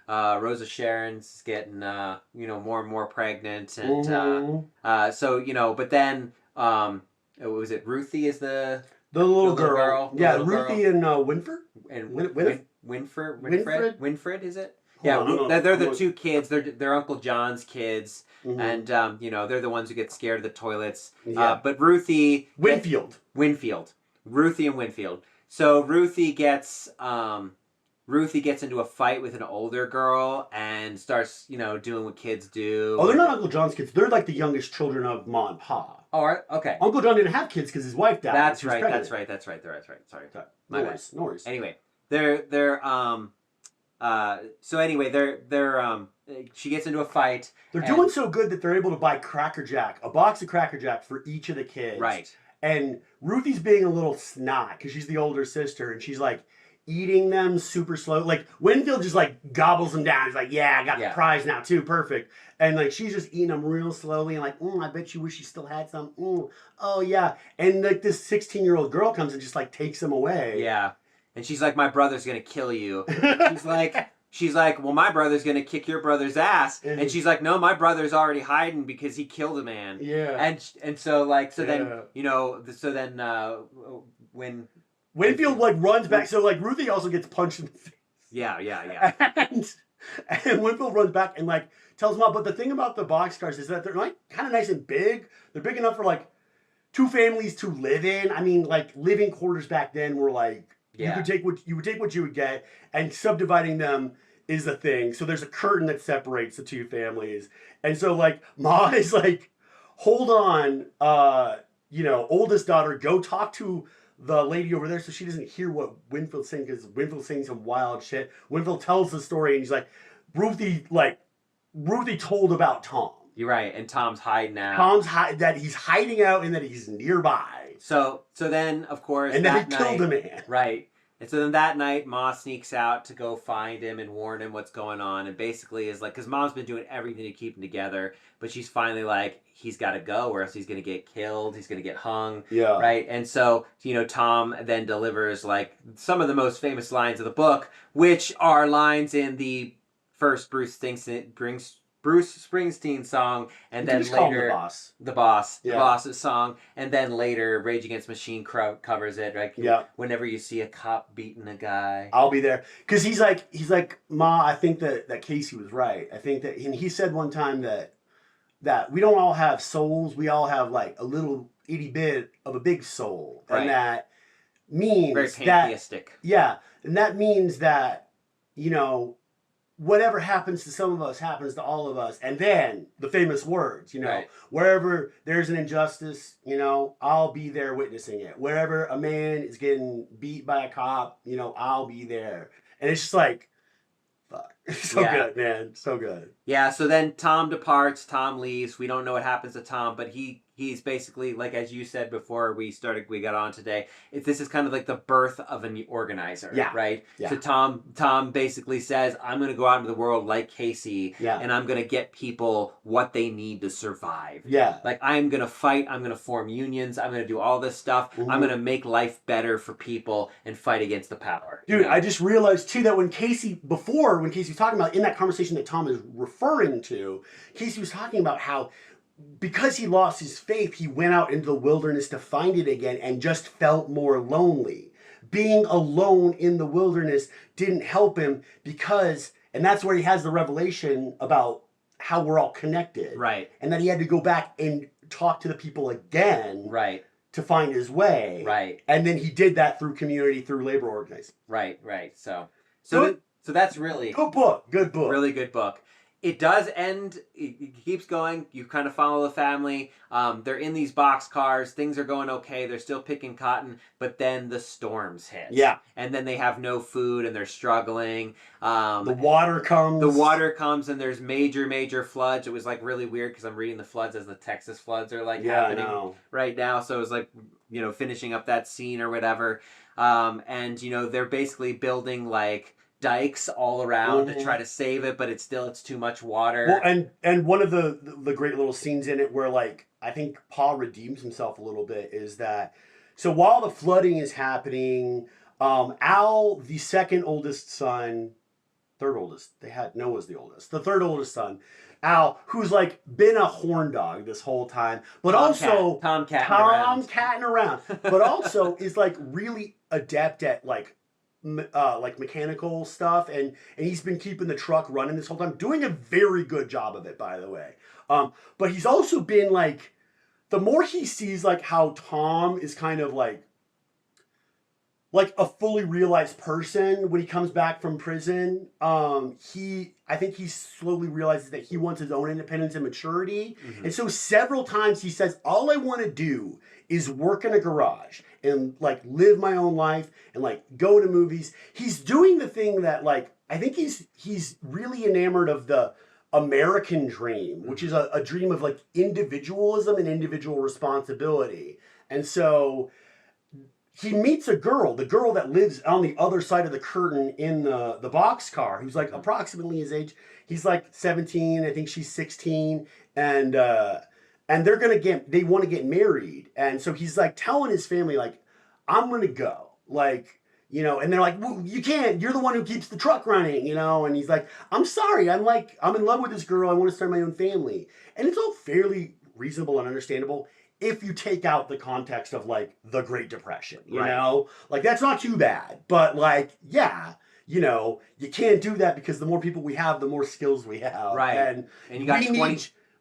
Rosa Sharon's getting more and more pregnant, and but then was it Ruthie is the little girl. Yeah, Ruthie and Winford. Winfred, is it? Hold on, Yeah, they're the two kids. They're Uncle John's kids, and they're the ones who get scared of the toilets. Yeah. But Ruthie Winfield, Ruthie and Winfield. So Ruthie gets into a fight with an older girl and starts doing what kids do. Oh, they're not Uncle John's kids. They're like the youngest children of Ma and Pa. Oh, okay. Uncle John didn't have kids because his wife died. That's right. Sorry. No worries. Anyway, she gets into a fight. They're doing so good that they're able to buy a box of Cracker Jack for each of the kids. Right. And Ruthie's being a little snot because she's the older sister, and she's like eating them super slow. Like Winfield just like gobbles them down. He's like, "Yeah, I got the prize now too, perfect." And like she's just eating them real slowly, and like, I bet you wish you still had some. Oh yeah. And like this 16-year-old girl comes and just like takes them away. Yeah. And she's like, "My brother's gonna kill you." She's like, "Well, my brother's gonna kick your brother's ass." And she's like, "No, my brother's already hiding because he killed a man." Yeah. And so then when Winfield like runs back, so like Ruthie also gets punched in the face. Yeah. And Winfield runs back and like tells Mom. But the thing about the boxcars is that they're like kind of nice and big. They're big enough for like two families to live in. I mean, like living quarters back then were like you would take what you would get, and subdividing them is the thing. So there's a curtain that separates the two families, and so like Ma is like, hold on, oldest daughter, go talk to the lady over there so she doesn't hear what Winfield's saying, because Winfield's saying some wild shit. Winfield tells the story and he's like, Ruthie told about Tom. You're right, and Tom's hiding out. That he's hiding out and that he's nearby. So then, of course, and then he killed a man. Right. And so then that night, Ma sneaks out to go find him and warn him what's going on. And basically is like, because Mom's been doing everything to keep him together, but she's finally like, he's got to go or else he's going to get killed. He's going to get hung. Yeah. Right. And so, Tom then delivers like some of the most famous lines of the book, which are lines in the first Bruce Springsteen song, and then later the boss's song, and then later Rage Against the Machine covers it. Right? Yeah. Whenever you see a cop beating a guy, I'll be there, because he's like, Ma, I think that Casey was right. I think that, and he said one time that we don't all have souls. We all have like a little itty bit of a big soul, right. And that means very pantheistic. And that means that whatever happens to some of us happens to all of us. And then the famous words, right. Wherever there's an injustice, I'll be there witnessing it. Wherever a man is getting beat by a cop, I'll be there. And it's just like, fuck. So good, man. So good. Yeah, so then Tom departs, Tom leaves. We don't know what happens to Tom, but he's basically, like as you said before we got on today, this is kind of like the birth of an organizer, right? Yeah. So Tom basically says, I'm going to go out into the world like Casey, and I'm going to get people what they need to survive. Yeah. Like, I'm going to fight, I'm going to form unions, I'm going to do all this stuff, I'm going to make life better for people and fight against the power. Dude, I just realized too that when Casey was talking about, in that conversation that Tom is referring to, Casey was talking about how because he lost his faith, he went out into the wilderness to find it again and just felt more lonely. Being alone in the wilderness didn't help him and that's where he has the revelation about how we're all connected. Right. And that he had to go back and talk to the people again. Right. To find his way. Right. And then he did that through community, through labor organizing. Right. So that's really good book. Really good book. It does end. It keeps going. You kind of follow the family. They're in these boxcars. Things are going okay. They're still picking cotton, but then the storms hit. Yeah. And then they have no food and they're struggling. The water comes. And there's major floods. It was like really weird because I'm reading the floods as the Texas floods are like happening right now. So it was like finishing up that scene or whatever. And they're basically building like dikes all around to try to save it, but it's too much water. Well, and one of the great little scenes in it where like I think Paul redeems himself a little bit is that, so while the flooding is happening, Al, the third oldest, Noah's the oldest, the third oldest son, Al, who's like been a horn dog this whole time, but Tomcatting around, but also is like really adept at like like mechanical stuff, and he's been keeping the truck running this whole time, doing a very good job of it, by the way. But he's also been like, the more he sees like how Tom is kind of like a fully realized person when he comes back from prison, I think he slowly realizes that he wants his own independence and maturity. Mm-hmm. And so several times he says, all I want to do is work in a garage and like live my own life and like go to movies. He's doing the thing that like, I think he's really enamored of the American dream, which is a dream of like individualism and individual responsibility. And so he meets a girl, the girl that lives on the other side of the curtain in the boxcar, who's like approximately his age. He's like 17, I think she's 16, and they want to get married. And so he's like telling his family, like, I'm gonna go. Like, and they're like, well, you can't, you're the one who keeps the truck running, and he's like, I'm sorry, I'm in love with this girl, I want to start my own family. And it's all fairly reasonable and understandable if you take out the context of like the Great Depression, you know? Like that's not too bad. But like, yeah, you can't do that because the more people we have, the more skills we have. Right. And you got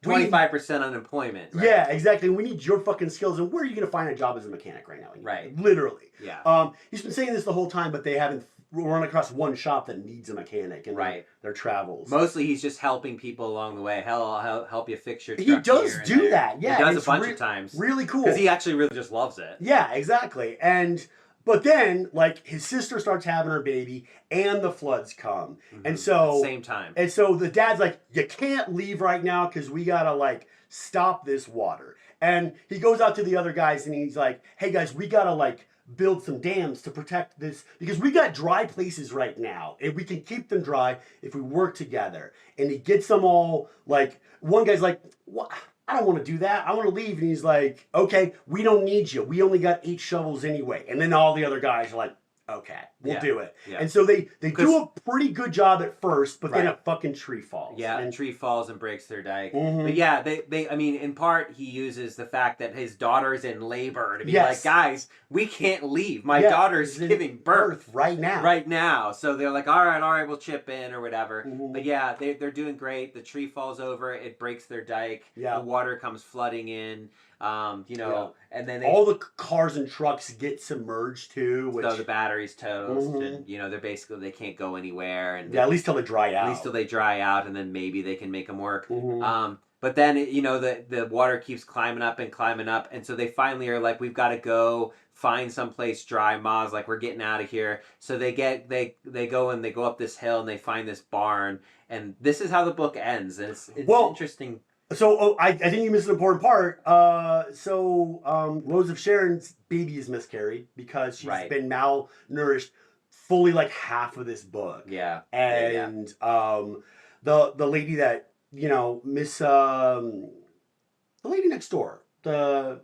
25% unemployment. Right? Yeah, exactly. We need your fucking skills. And where are you going to find a job as a mechanic right now? Right. Literally. Yeah. He's been saying this the whole time, but they haven't run across one shop that needs a mechanic in their travels. Mostly he's just helping people along the way. Hell, I'll help you fix your truck. He does do that. Yeah. He does a bunch of times. Really cool. Because he actually really just loves it. Yeah, exactly. But then, like, his sister starts having her baby, and the floods come. Mm-hmm. And so... At the same time. And so the dad's like, you can't leave right now because we gotta, like, stop this water. And he goes out to the other guys, and he's like, hey, guys, we gotta, like, build some dams to protect this. Because we got dry places right now, and we can keep them dry if we work together. And he gets them all, like... One guy's like, what? I don't want to do that. I want to leave. And he's like, okay, we don't need you. We only got 8 shovels anyway. And then all the other guys are like, okay, we'll do it. Yeah. And so they do a pretty good job at first, but then a fucking tree falls. Yeah, and tree falls and breaks their dike. Mm-hmm. But yeah, I mean, in part, he uses the fact that his daughter's in labor to be like, guys, we can't leave. My daughter's giving birth right now. Right now. So they're like, all right, we'll chip in or whatever. Mm-hmm. But yeah, they're doing great. The tree falls over. It breaks their dike. Yeah. The water comes flooding in. And then all the cars and trucks get submerged too. So the battery's toast, and they can't go anywhere. And at least till they dry out. At least till they dry out, and then maybe they can make them work. Mm-hmm. But then the water keeps climbing up, and so they finally are like, we've got to go find someplace dry. Ma's like, we're getting out of here. So they go up this hill and they find this barn, and this is how the book ends. And it's interesting. So I think you missed an important part. Rose of Sharon's baby is miscarried because she's been malnourished fully like half of this book. Yeah. And the lady that the lady next door, the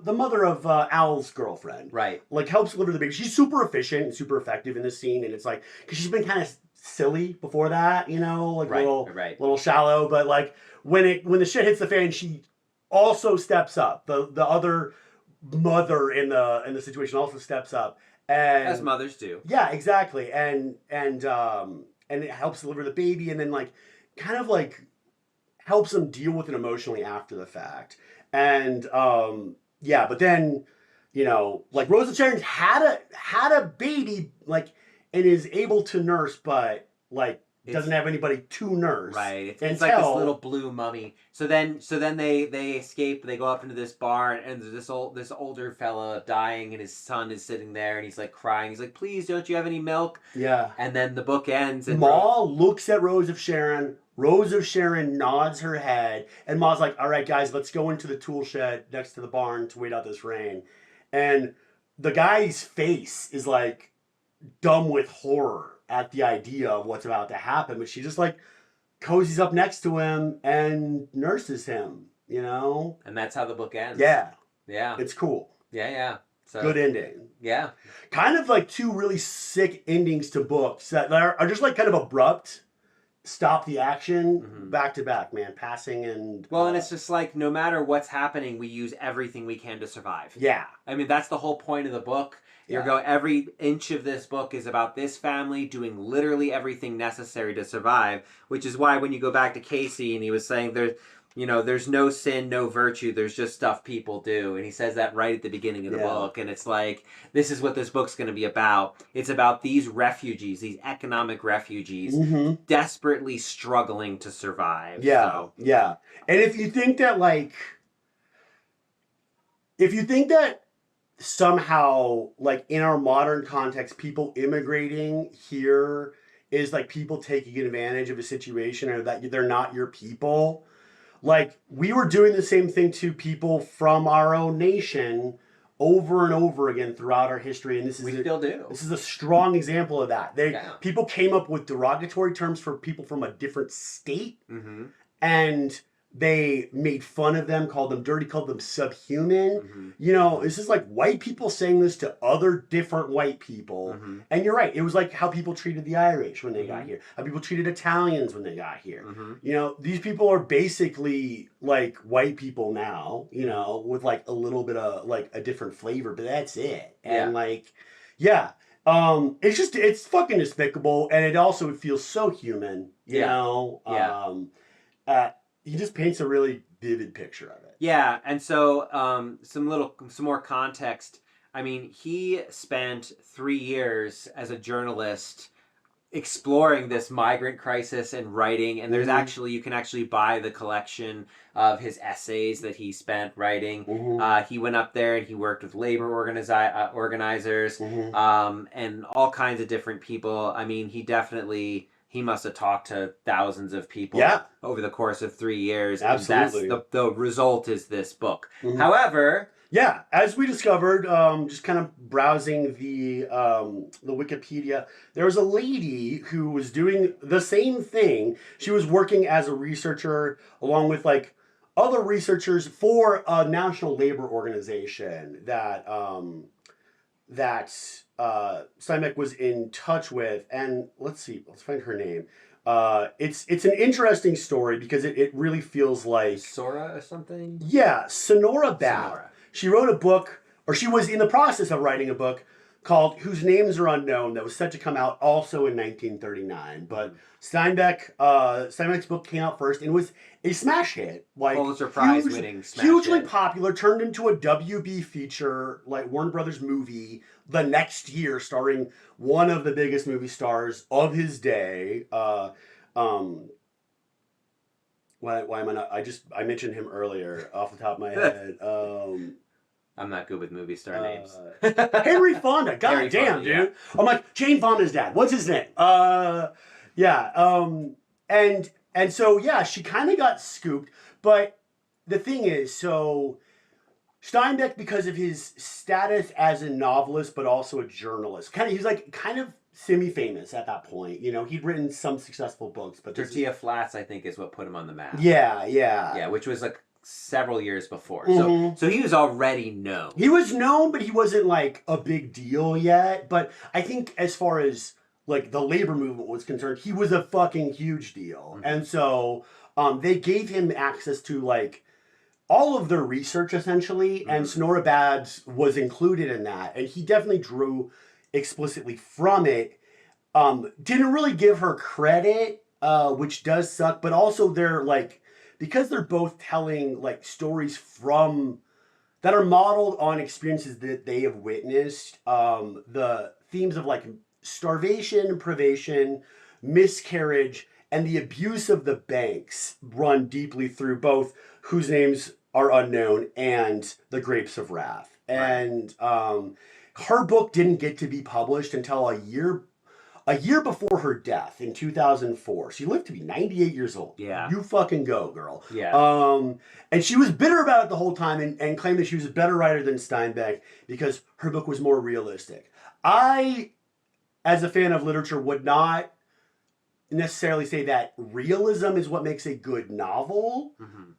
mother of Al's girlfriend, like helps deliver the baby. She's super efficient and super effective in this scene, and it's like because she's been kind of silly before that, like a little shallow, but like. When the shit hits the fan, she also steps up. The other mother in the situation also steps up, and as mothers do. Yeah, exactly. And it helps deliver the baby, and then like kind of like helps them deal with it emotionally after the fact. And but then like Rose of Sharon had a baby like and is able to nurse, but like. Doesn't have anybody to nurse. Right. It's like this little blue mummy. So then they escape, they go up into this barn, and there's this older fella dying, and his son is sitting there, and he's like crying. He's like, please, don't you have any milk? Yeah. And then the book ends, and Ma looks at Rose of Sharon. Rose of Sharon nods her head, and Ma's like, all right, guys, let's go into the tool shed next to the barn to wait out this rain. And the guy's face is like dumb with horror at the idea of what's about to happen, but she just like cozies up next to him and nurses him, And that's how the book ends. Yeah. Yeah. It's cool. Yeah. So, good ending. Yeah. Kind of like 2 really sick endings to books that are just like kind of abrupt. Stop the action back to back, man. Passing and... Well, and it's just like, no matter what's happening, we use everything we can to survive. Yeah. I mean, that's the whole point of the book. Every inch of this book is about this family doing literally everything necessary to survive, which is why when you go back to Casey and he was saying there's no sin, no virtue, there's just stuff people do. And he says that right at the beginning of the book. And it's like, this is what this book's going to be about. It's about these refugees, these economic refugees, desperately struggling to survive. Yeah, so. yeah. And if you think that somehow, like, in our modern context, people immigrating here is like people taking advantage of a situation, or that they're not your people. Like, we were doing the same thing to people from our own nation over and over again throughout our history, and still do. This is a strong example of that. People came up with derogatory terms for people from a different state, and they made fun of them, called them dirty, called them subhuman. You know, this is like white people saying this to other different white people. And you're right. It was like how people treated the Irish when they got here, how people treated Italians when they got here. You know, these people are basically like white people now, you know, with like a little bit of like a different flavor, but that's it. And like, it's fucking despicable. And it also feels so human, you know? He just paints a really vivid picture of it. Yeah, and so some more context. I mean, he spent 3 years as a journalist exploring this migrant crisis and writing, and there's you can actually buy the collection of his essays that he spent writing. He went up there and he worked with labor organizers and all kinds of different people. I mean, he must have talked to thousands of people over the course of 3 years. Absolutely. And the result is this book. However... Yeah, as we discovered, just kind of browsing the Wikipedia, there was a lady who was doing the same thing. She was working as a researcher along with like other researchers for a national labor organization that Steinbeck was in touch with. And let's find her name. It's an interesting story because it really feels like Sora or something? Yeah, Sonora Bath. She wrote a book, or she was in the process of writing a book called Whose Names Are Unknown, that was set to come out also in 1939. But Steinbeck's book came out first and was a smash hit. Like, Pulitzer Prize winning smash hugely hit. Popular, turned into a WB feature, like Warner Brothers movie, the next year, starring one of the biggest movie stars of his day. Why am I not? I mentioned him earlier off the top of my head. I'm not good with movie star names. Henry Fonda. God damn, dude. Yeah. I'm like, Jane Fonda's dad. What's his name? And so, yeah, she kind of got scooped. But the thing is, so Steinbeck, because of his status as a novelist, but also a journalist, he's like kind of semi-famous at that point. You know, he'd written some successful books, but Tortilla Flats, I think, is what put him on the map. Yeah, which was like several years before. So he was already known. He was known, but he wasn't like a big deal yet. But I think as far as like the labor movement was concerned, he was a fucking huge deal. And so they gave him access to like all of their research essentially, and Sonora Babbs was included in that. And he definitely drew explicitly from it. Didn't really give her credit, which does suck, but also they're like, because they're both telling like stories that are modeled on experiences that they have witnessed, the themes of like starvation, privation, miscarriage, and the abuse of the banks run deeply through both Whose Names Are Unknown and The Grapes of Wrath. Right. And her book didn't get to be published until a year before her death in 2004. She lived to be 98 years old. Yeah. You fucking go, girl. Yeah. And she was bitter about it the whole time and claimed that she was a better writer than Steinbeck because her book was more realistic. I, as a fan of literature, would not necessarily say that realism is what makes a good novel,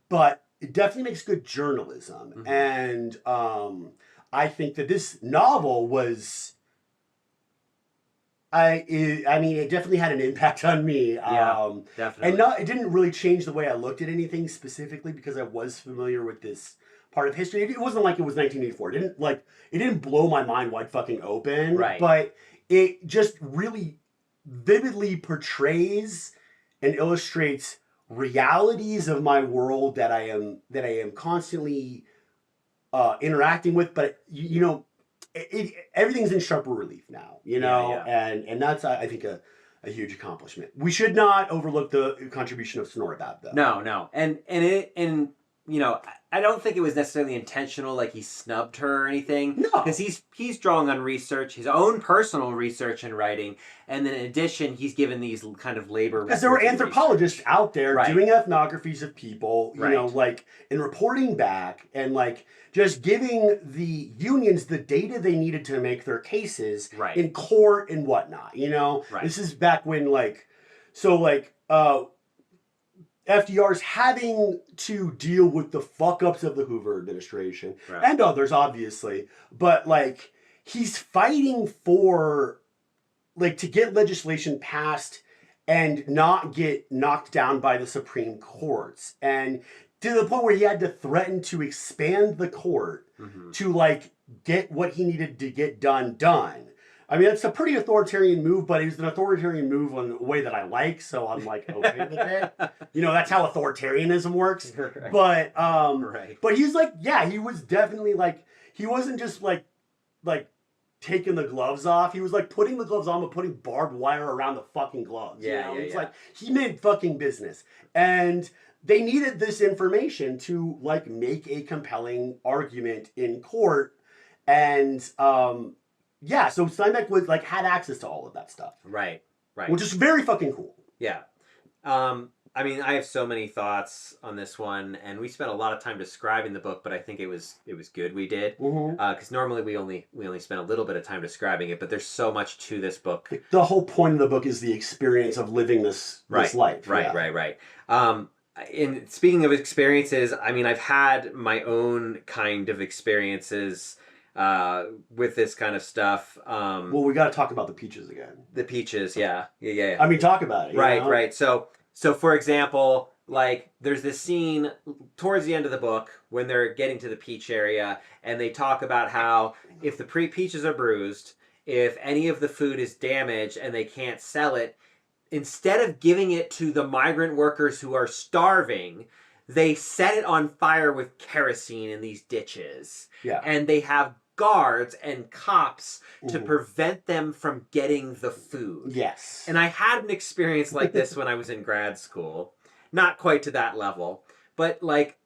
but it definitely makes good journalism. And I think that this novel was... I mean, it definitely had an impact on me. Definitely. And it didn't really change the way I looked at anything specifically because I was familiar with this part of history. It wasn't like it was 1984. It didn't blow my mind wide fucking open. Right. But it just really vividly portrays and illustrates realities of my world that I am constantly interacting with. But you know, everything's in sharper relief now. You know, and that's I think a huge accomplishment. We should not overlook the contribution of Snorabab, though. No, and you know, I don't think it was necessarily intentional, like he snubbed her or anything. No, because he's drawing on research, his own personal research and writing, and then in addition, he's given these kind of labor. Because there were anthropologists out there doing ethnographies of people, you know, like, and reporting back and like just giving the unions the data they needed to make their cases in court and whatnot. You know, this is back when FDR's having to deal with the fuck-ups of the Hoover administration and others, obviously. But, like, he's fighting for, like, to get legislation passed and not get knocked down by the Supreme Courts. And to the point where he had to threaten to expand the court to, like, get what he needed to get done. I mean, it's a pretty authoritarian move, but it was an authoritarian move in a way that I like, so I'm like okay with it. You know, that's how authoritarianism works. But but he's like, yeah, he was definitely like, he wasn't just like taking the gloves off. He was like putting the gloves on, but putting barbed wire around the fucking gloves. It's like he made fucking business, and they needed this information to like make a compelling argument in court, and yeah, so Steinbeck was like had access to all of that stuff. Right. Which is very fucking cool. Yeah. I mean, I have so many thoughts on this one, and we spent a lot of time describing the book, but I think it was good we did. Because normally we only spend a little bit of time describing it, but there's so much to this book. The whole point of the book is the experience of living this life. Right. In speaking of experiences, I mean, I've had my own kind of experiences with this kind of stuff. Well, we got to talk about the peaches again. The peaches, yeah. I mean, talk about it. Right. So for example, like there's this scene towards the end of the book when they're getting to the peach area, and they talk about how if the peaches are bruised, if any of the food is damaged and they can't sell it, instead of giving it to the migrant workers who are starving, they set it on fire with kerosene in these ditches. Yeah. And they have guards and cops to prevent them from getting the food. Yes. And I had an experience like this when I was in grad school. Not quite to that level, but like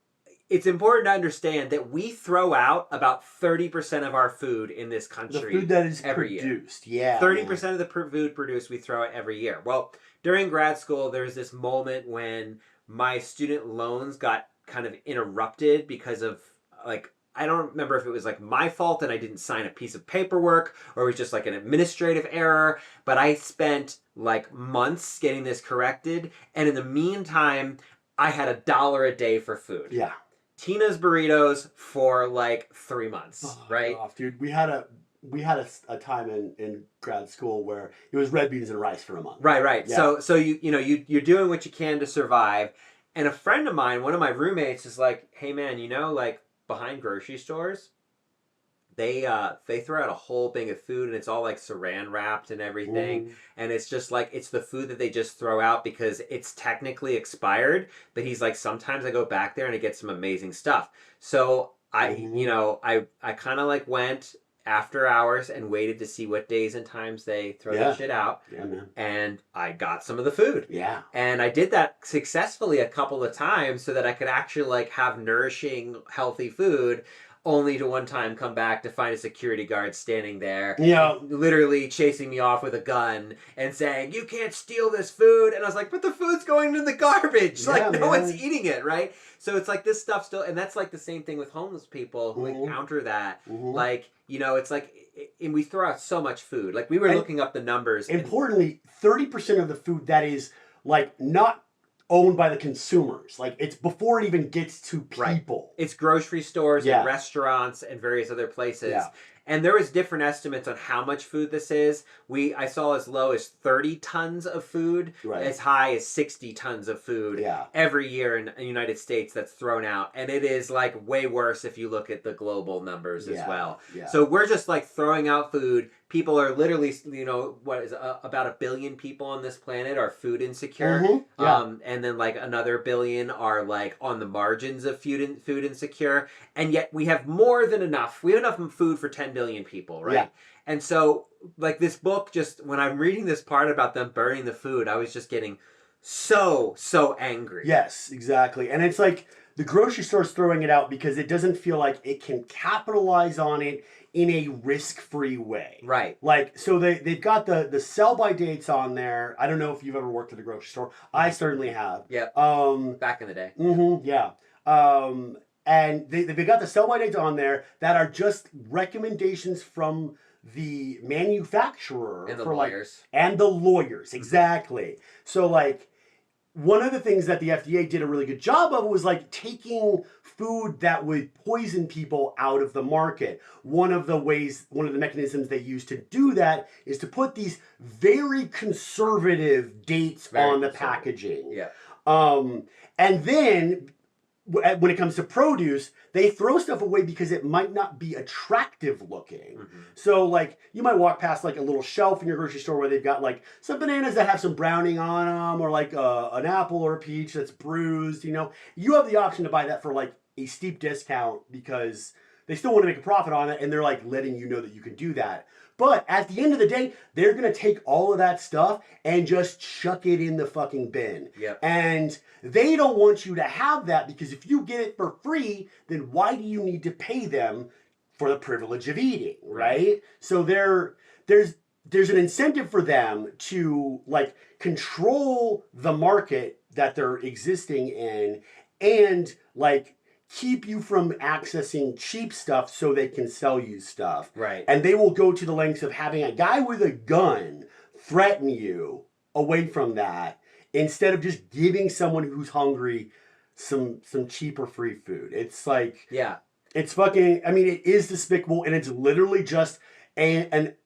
it's important to understand that we throw out about 30% of our food in this country. The food that is every produced. Year. Yeah. 30% of the food produced we throw out every year. Well, during grad school, there was this moment when my student loans got kind of interrupted because of like, I don't remember if it was like my fault and I didn't sign a piece of paperwork or it was just like an administrative error, but I spent like months getting this corrected. And in the meantime, I had $1 a day for food. Yeah. Tina's burritos for like 3 months, right? Off, dude. We had a time in grad school where it was red beans and rice for a month. Right. Yeah. So you're doing what you can to survive. And a friend of mine, one of my roommates, is like, hey man, like behind grocery stores, they throw out a whole thing of food and it's all like saran wrapped and everything. And it's just like, it's the food that they just throw out because it's technically expired. But he's like, sometimes I go back there and I get some amazing stuff. So I kind of like went after hours and waited to see what days and times they throw that shit out. Yeah, man. And I got some of the food. Yeah. And I did that successfully a couple of times so that I could actually like have nourishing, healthy food, only to one time come back to find a security guard standing there, literally chasing me off with a gun and saying, "You can't steal this food." And I was like, "But the food's going to the garbage. Like no one's eating it, right?" So it's like this stuff still, and that's like the same thing with homeless people who encounter that. Like, it's like, and we throw out so much food. Like we were looking up the numbers. Importantly, 30% of the food that is like not owned by the consumers. Like it's before it even gets to people. Right. It's grocery stores and restaurants and various other places. Yeah. And there was different estimates on how much food this is. I saw as low as 30 tons of food, Right. as high as 60 tons of food every year in the United States that's thrown out. And it is like way worse if you look at the global numbers as well. Yeah. So we're just like throwing out food. People are literally, what is about 1 billion people on this planet are food insecure. And then like another billion are like on the margins of food insecure. And yet we have more than enough. We have enough food for 10 billion people, right? Yeah. And so like this book, just when I'm reading this part about them burning the food, I was just getting so angry. Yes, exactly. And it's like the grocery store's throwing it out because it doesn't feel like it can capitalize on it in a risk-free way. Right. Like, so they've got the sell-by dates on there. I don't know if you've ever worked at a grocery store. I certainly have. Yeah. Back in the day. Yeah. And they've got the sell-by dates on there that are just recommendations from the manufacturer. And the lawyers. And the lawyers, exactly. So, like, one of the things that the FDA did a really good job of was like taking food that would poison people out of the market. One of the mechanisms they use to do that is to put these very conservative dates on the packaging. Yeah. And then when it comes to produce, they throw stuff away because it might not be attractive looking. So like you might walk past like a little shelf in your grocery store where they've got like some bananas that have some browning on them, or like an apple or a peach that's bruised. You have the option to buy that for like a steep discount because they still want to make a profit on it, and they're like letting you know that you can do that. But at the end of the day, they're going to take all of that stuff and just chuck it in the fucking bin. Yep. And they don't want you to have that, because if you get it for free, then why do you need to pay them for the privilege of eating, right? So there's an incentive for them to like control the market that they're existing in, and like keep you from accessing cheap stuff so they can sell you stuff. Right. And they will go to the lengths of having a guy with a gun threaten you away from that, instead of just giving someone who's hungry some cheaper free food. It's like, yeah, it's fucking, I mean, it is despicable, and it's literally just a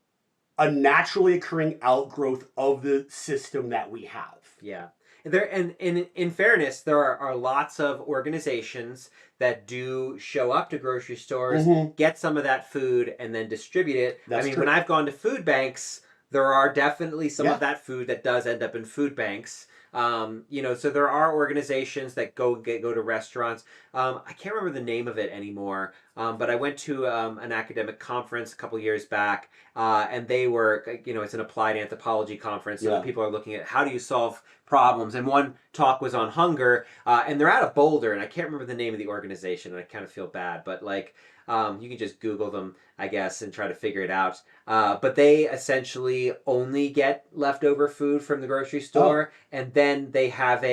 naturally occurring outgrowth of the system that we have. Yeah. And in fairness, there are lots of organizations that do show up to grocery stores, get some of that food, and then distribute it. That's true. When I've gone to food banks, there are definitely some of that food that does end up in food banks. So there are organizations that go to restaurants. I can't remember the name of it anymore, but I went to an academic conference a couple years back, and they were, it's an applied anthropology conference, so people are looking at how do you solve problems, and one talk was on hunger, and they're out of Boulder, and I can't remember the name of the organization, and I kind of feel bad, but like, you can just Google them, I guess, and try to figure it out. But they essentially only get leftover food from the grocery store, and then they have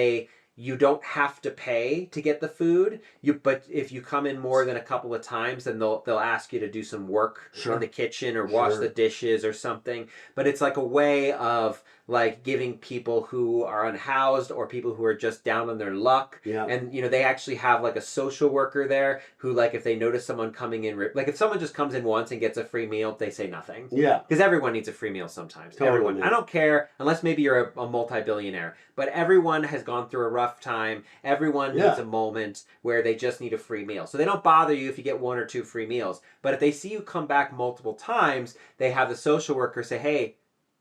you don't have to pay to get the food. But if you come in more than a couple of times, then they'll ask you to do some work in the kitchen or wash the dishes or something. But it's like a way of like giving people who are unhoused or people who are just down on their luck. Yeah. And they actually have like a social worker there who, like, if they notice someone coming in, like if someone just comes in once and gets a free meal, they say nothing. Yeah. Because everyone needs a free meal sometimes. Totally. Everyone. I don't care, unless maybe you're a multi-billionaire, but everyone has gone through a rough time. Everyone needs a moment where they just need a free meal. So they don't bother you if you get 1 or 2 free meals. But if they see you come back multiple times, they have the social worker say, hey,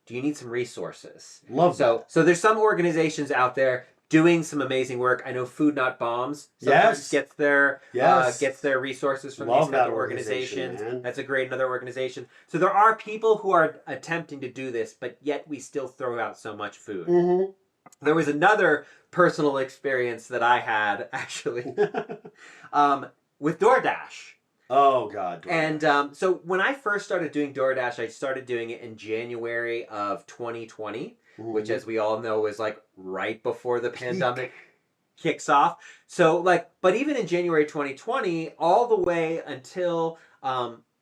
do you need some resources? Love that. So there's some organizations out there doing some amazing work. I know Food Not Bombs sometimes gets their resources from these kinds of organizations. That's another organization. So there are people who are attempting to do this, but yet we still throw out so much food. There was another personal experience that I had, actually, with DoorDash. Oh, God. DoorDash. And so when I first started doing DoorDash, I started doing it in January of 2020, which, as we all know, is like right before the pandemic kicks off. So like, but even in January 2020, all the way until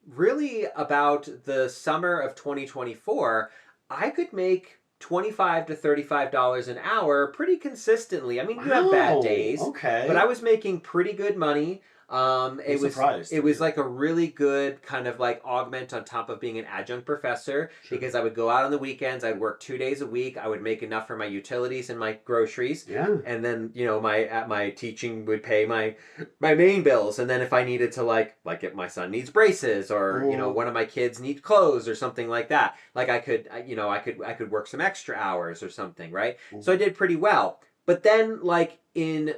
really about the summer of 2024, I could make $25 to $35 an hour pretty consistently. I mean, you have bad days, but I was making pretty good money. It was like a really good kind of like augment on top of being an adjunct professor, because I would go out on the weekends. I'd work 2 days a week. I would make enough for my utilities and my groceries. Yeah. And then, you know, my teaching would pay my main bills. And then if I needed to like if my son needs braces, or, you know, one of my kids need clothes or something like that, like I could work some extra hours or something, right? So I did pretty well. But then, like, in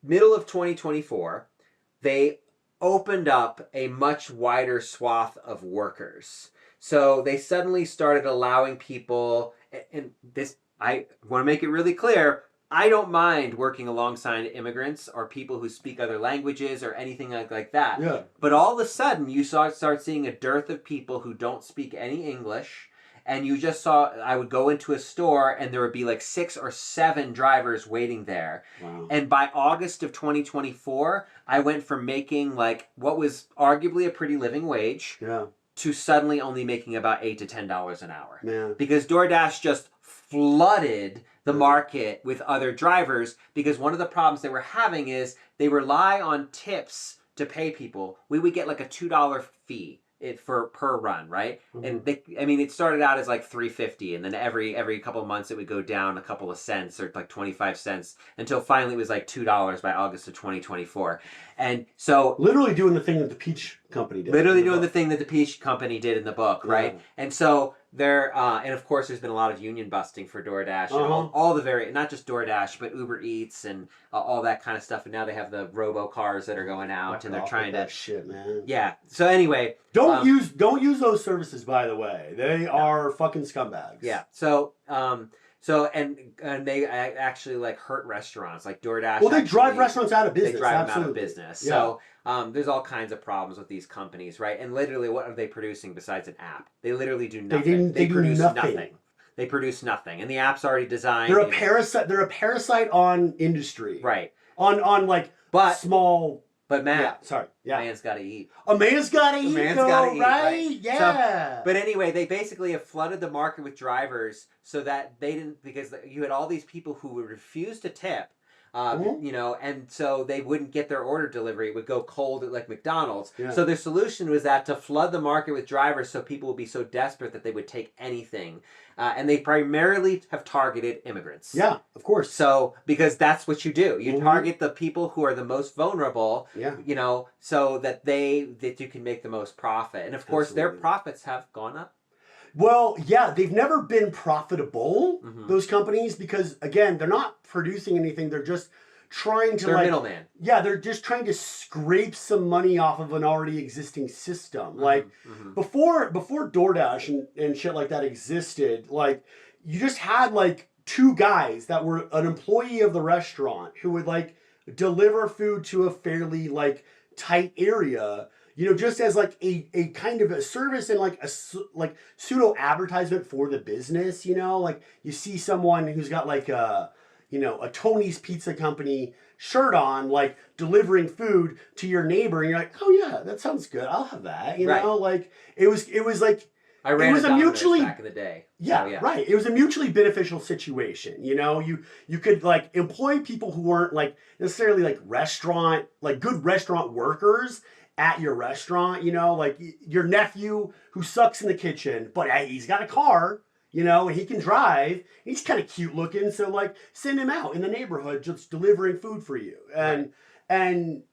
middle of 2024, they opened up a much wider swath of workers. So they suddenly started allowing people, and this, I want to make it really clear, I don't mind working alongside immigrants or people who speak other languages or anything like that. Yeah. But all of a sudden, you start seeing a dearth of people who don't speak any English. And you just saw, I would go into a store and there would be like 6 or 7 drivers waiting there. Wow. And by August of 2024, I went from making like what was arguably a pretty living wage to suddenly only making about $8 to $10 an hour. Yeah. Because DoorDash just flooded the market with other drivers, because one of the problems they were having is they rely on tips to pay people. We would get like a $2 fee per run, right? And it started out as like $3.50, and then every couple of months it would go down a couple of cents, or like 25 cents, until finally it was like $2 by August of 2024. And so literally doing the thing that the Peach Company did. Literally doing the thing that the Peach Company did in the book, right? Yeah. And so there, and of course, there's been a lot of union busting for DoorDash, and all the not just DoorDash, but Uber Eats and all that kind of stuff. And now they have the robo cars that are going out, and they're trying to shit, man. Yeah. So anyway, don't use those services. By the way, they are fucking scumbags. Yeah. So and they actually like hurt restaurants like DoorDash. Well, they drive restaurants out of business. They drive them out of business. Yeah. So there's all kinds of problems with these companies, right? And literally, what are they producing besides an app? They literally do nothing. They produce nothing. They produce nothing, and the app's already designed. They're a parasite. They're a parasite on industry. Right. On like small. But Matt, a man's got to eat. A man's got to eat. Right? Yeah. So, but anyway, they basically have flooded the market with drivers so that they didn't, because you had all these people who would refuse to tip. You know, and so they wouldn't get their order delivery. It would go cold at like McDonald's. Yeah. So their solution was that to flood the market with drivers so people would be so desperate that they would take anything. And they primarily have targeted immigrants. Yeah, of course. So, because that's what you do. You target the people who are the most vulnerable, you know, so that you can make the most profit. And of course, their profits have gone up. Well, yeah, they've never been profitable, those companies, because, again, they're not producing anything. They're just trying to, they're middleman. Yeah, they're just trying to scrape some money off of an already existing system. Like, before DoorDash and shit like that existed, like, you just had, like, 2 guys that were an employee of the restaurant who would, like, deliver food to a fairly, like, tight area, you know, just as like a kind of a service and like a pseudo advertisement for the business, you know, like you see someone who's got like a Tony's Pizza Company shirt on, like delivering food to your neighbor, and you're like, oh yeah, that sounds good, I'll have that, you know, like it was like I ran a mutually back in the day. Yeah, so, yeah, right. It was a mutually beneficial situation. You know, you could like employ people who weren't like necessarily like good restaurant workers at your restaurant, you know, like your nephew who sucks in the kitchen, but hey, he's got a car, you know, and he can drive. He's kind of cute looking, so like send him out in the neighborhood just delivering food for you. And then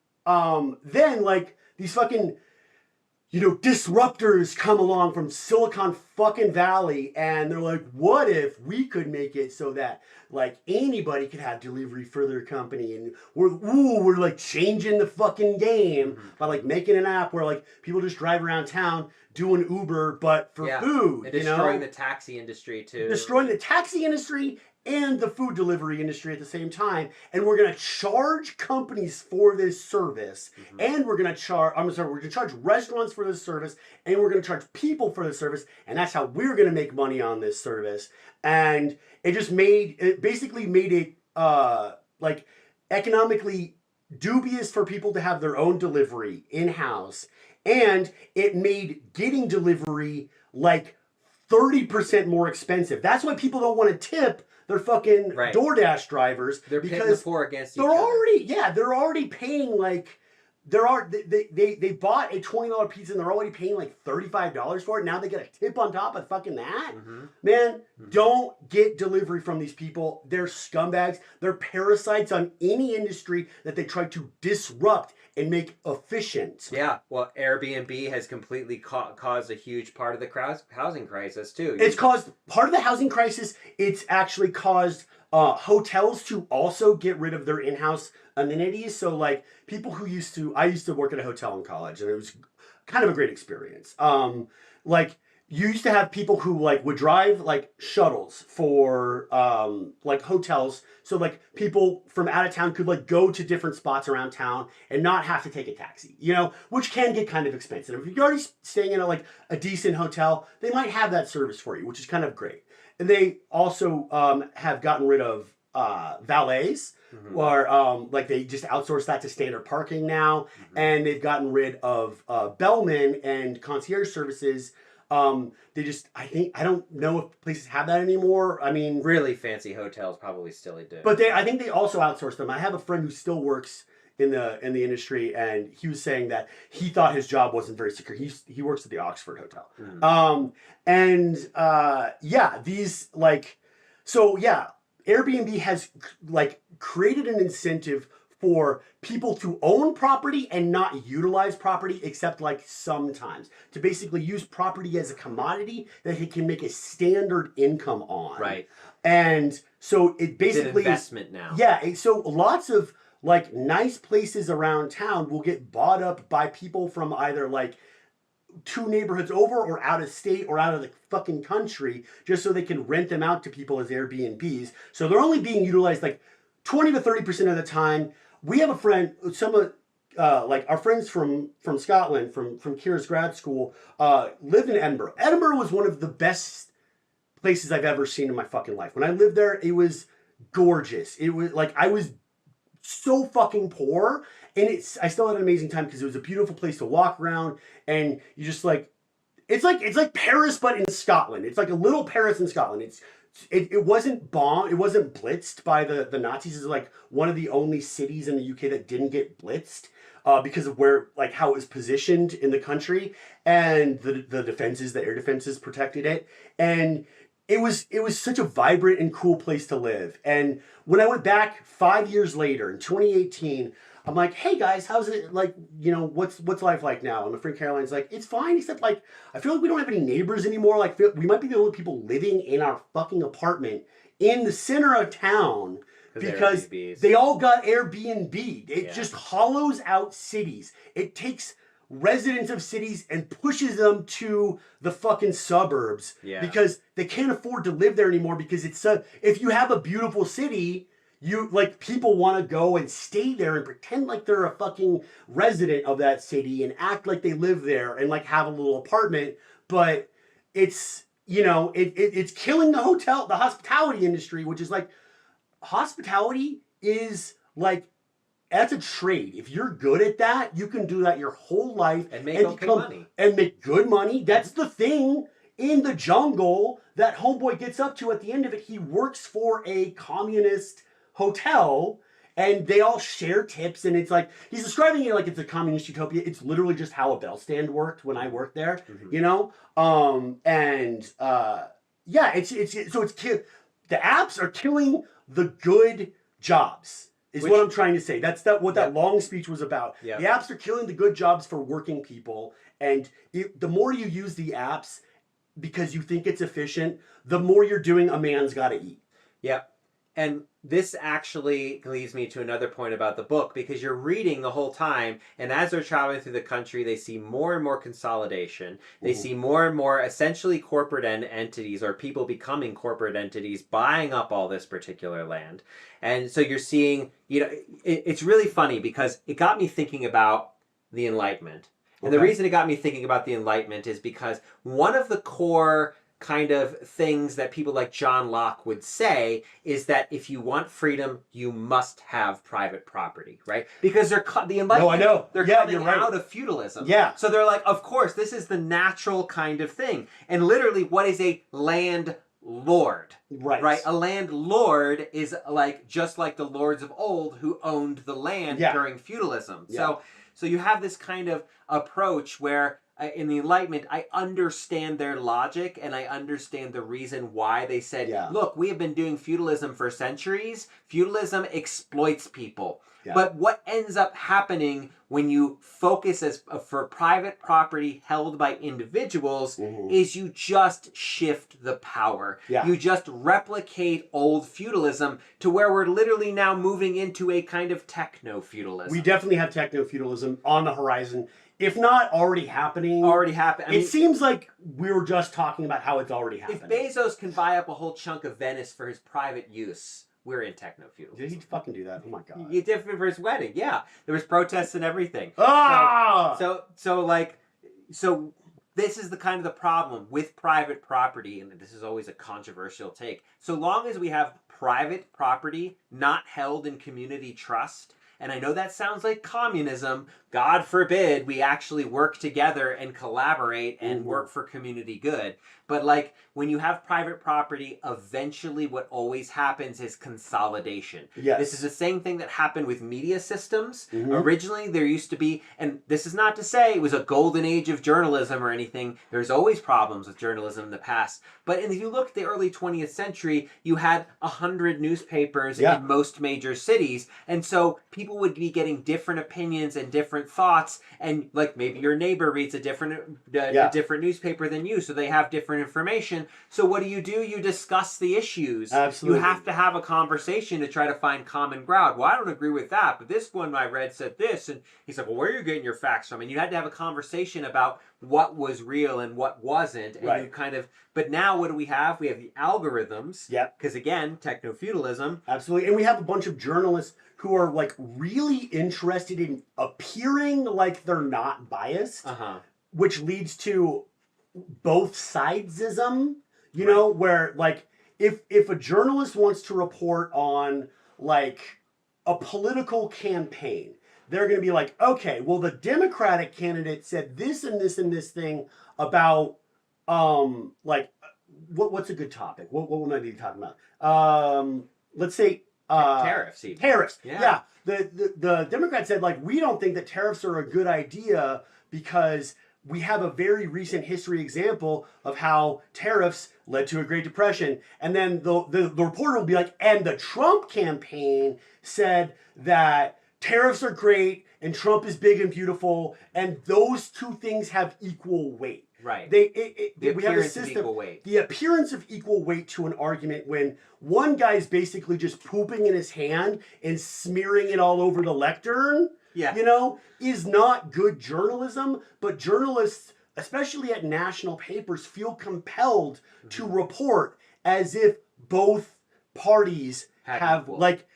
like these fucking, you know, disruptors come along from Silicon fucking Valley, and they're like, what if we could make it so that like anybody could have delivery for their company, and we're like changing the fucking game by like making an app where like people just drive around town doing Uber, but for food, and destroying the taxi industry too. Destroying the taxi industry and the food delivery industry at the same time, and we're gonna charge companies for this service, and we're gonna charge restaurants for this service, and we're gonna charge people for this service, and that's how we're gonna make money on this service. And it basically made it like economically dubious for people to have their own delivery in-house, and it made getting delivery like 30% more expensive. That's why people don't want to tip their fucking DoorDash drivers. They're pitting the poor against each other. They're already paying like they bought a $20 pizza and they're already paying like $35 for it. Now they get a tip on top of fucking that. Man, don't get delivery from these people. They're scumbags. They're parasites on any industry that they try to disrupt and make efficient. Yeah, well, Airbnb has completely caused a huge part of the housing crisis too. It's caused part of the housing crisis. It's actually caused hotels to also get rid of their in-house amenities. So like people who I used to work at a hotel in college, and it was kind of a great experience. Like you used to have people who like would drive like shuttles for like hotels, so like people from out of town could like go to different spots around town and not have to take a taxi, you know, which can get kind of expensive. If you're already staying in a decent hotel, they might have that service for you, which is kind of great. And they also have gotten rid of valets, or like they just outsource that to standard parking now, and they've gotten rid of bellmen and concierge services. I don't know if places have that anymore. I mean, really fancy hotels probably still do. But I think they also outsource them. I have a friend who still works in the industry, and he was saying that he thought his job wasn't very secure. He works at the Oxford Hotel. Airbnb has like created an incentive for people to own property and not utilize property except like sometimes, to basically use property as a commodity that he can make a standard income on. Right. And so it basically it's an investment now. Yeah. So lots of like nice places around town will get bought up by people from either like 2 neighborhoods over or out of state or out of the fucking country, just so they can rent them out to people as Airbnbs. So they're only being utilized like 20 to 30% of the time. We have a friend, like our friends from Scotland, from Kira's grad school, lived in Edinburgh. Edinburgh was one of the best places I've ever seen in my fucking life. When I lived there, it was gorgeous. It was like, I was so fucking poor, and I still had an amazing time because it was a beautiful place to walk around, and you just like, it's like Paris but in Scotland. It's like a little Paris in Scotland. It wasn't bombed, it wasn't blitzed by the Nazis. It's like one of the only cities in the UK that didn't get blitzed because of how it was positioned in the country, and the defenses, the air defenses protected it, and it was such a vibrant and cool place to live. And when I went back 5 years later in 2018, I'm like, hey guys, how's it like, you know, what's life like now? And my friend Caroline's like, it's fine, except like, I feel like we don't have any neighbors anymore. Like we might be the only people living in our fucking apartment in the center of town because they all got Airbnb. It just hollows out cities. It takes residents of cities and pushes them to the fucking suburbs because they can't afford to live there anymore, because if you have a beautiful city, people want to go and stay there and pretend like they're a fucking resident of that city and act like they live there and like have a little apartment. But it's, you know, it's killing the hospitality industry, which is like, hospitality is like, that's a trade. If you're good at that, you can do that your whole life and make money. And make good money. That's the thing in the jungle that homeboy gets up to at the end of it. He works for a communist hotel, and they all share tips, and it's like, he's describing it like it's a communist utopia. It's literally just how a bell stand worked when I worked there, you know? The apps are killing the good jobs. What I'm trying to say. That's what that long speech was about. The apps are killing the good jobs for working people, and the more you use the apps because you think it's efficient, the more you're doing a man's gotta eat. Yep. And this actually leads me to another point about the book, because you're reading the whole time, and as they're traveling through the country, they see more and more consolidation. They see more and more essentially corporate entities, or people becoming corporate entities, buying up all this particular land. And so you're seeing, you know, it's really funny because it got me thinking about the Enlightenment. And the reason it got me thinking about the Enlightenment is because one of the core kind of things that people like John Locke would say is that if you want freedom, you must have private property, right? Because the Enlightenment, they're coming out of feudalism. Yeah. So they're like, of course, this is the natural kind of thing. And literally, what is a landlord? Right. A landlord is like, just like the lords of old who owned the land during feudalism. Yeah. So you have this kind of approach where in the Enlightenment, I understand their logic and I understand the reason why they said, Yeah. look, we have been doing feudalism for centuries. Feudalism exploits people. Yeah. But what ends up happening when you focus for private property held by individuals is you just shift the power. Yeah. You just replicate old feudalism to where we're literally now moving into a kind of techno-feudalism. We definitely have techno-feudalism on the horizon. If not already happening. Already happened. It seems like we were just talking about how it's already happening. If Bezos can buy up a whole chunk of Venice for his private use, we're in techno-feudalism. Did he fucking do that? Oh my god. He did it for his wedding, yeah. There was protests and everything. Ah! So this is the kind of the problem with private property, and this is always a controversial take. So long as we have private property not held in community trust, and I know that sounds like communism. God forbid we actually work together and collaborate and work for community good. But like when you have private property, eventually what always happens is consolidation. Yes. This is the same thing that happened with media systems. Originally there used to be, and this is not to say it was a golden age of journalism or anything. There's always problems with journalism in the past. But if you look at the early 20th century, you had 100 newspapers in most major cities. And so people would be getting different opinions and different thoughts, and like maybe your neighbor reads a different newspaper than you, so they have different information. So what do? You discuss the issues. Absolutely. You have to have a conversation to try to find common ground. Well, I don't agree with that, but this one I read said this, and he's like, well, where are you getting your facts from? And you had to have a conversation about what was real and what wasn't, and you kind of. But now what do we have? We have the algorithms. Yeah. Because again, techno-feudalism. Absolutely, and we have a bunch of journalists who are like really interested in appearing like they're not biased, which leads to both sidesism. You know, where like if a journalist wants to report on like a political campaign, they're going to be like, okay, well the Democratic candidate said this and this and this thing about like what's a good topic? What would I be talking about? Let's say Tariffs. Even. Tariffs. Yeah. The Democrats said like we don't think that tariffs are a good idea because we have a very recent history example of how tariffs led to a Great Depression. And then the reporter will be like, and the Trump campaign said that tariffs are great and Trump is big and beautiful, and those two things have equal weight. Right. We have a system, of equal weight. The appearance of equal weight to an argument when one guy's basically just pooping in his hand and smearing it all over the lectern, you know, is not good journalism. But journalists, especially at national papers, feel compelled to report as if both parties have equal. like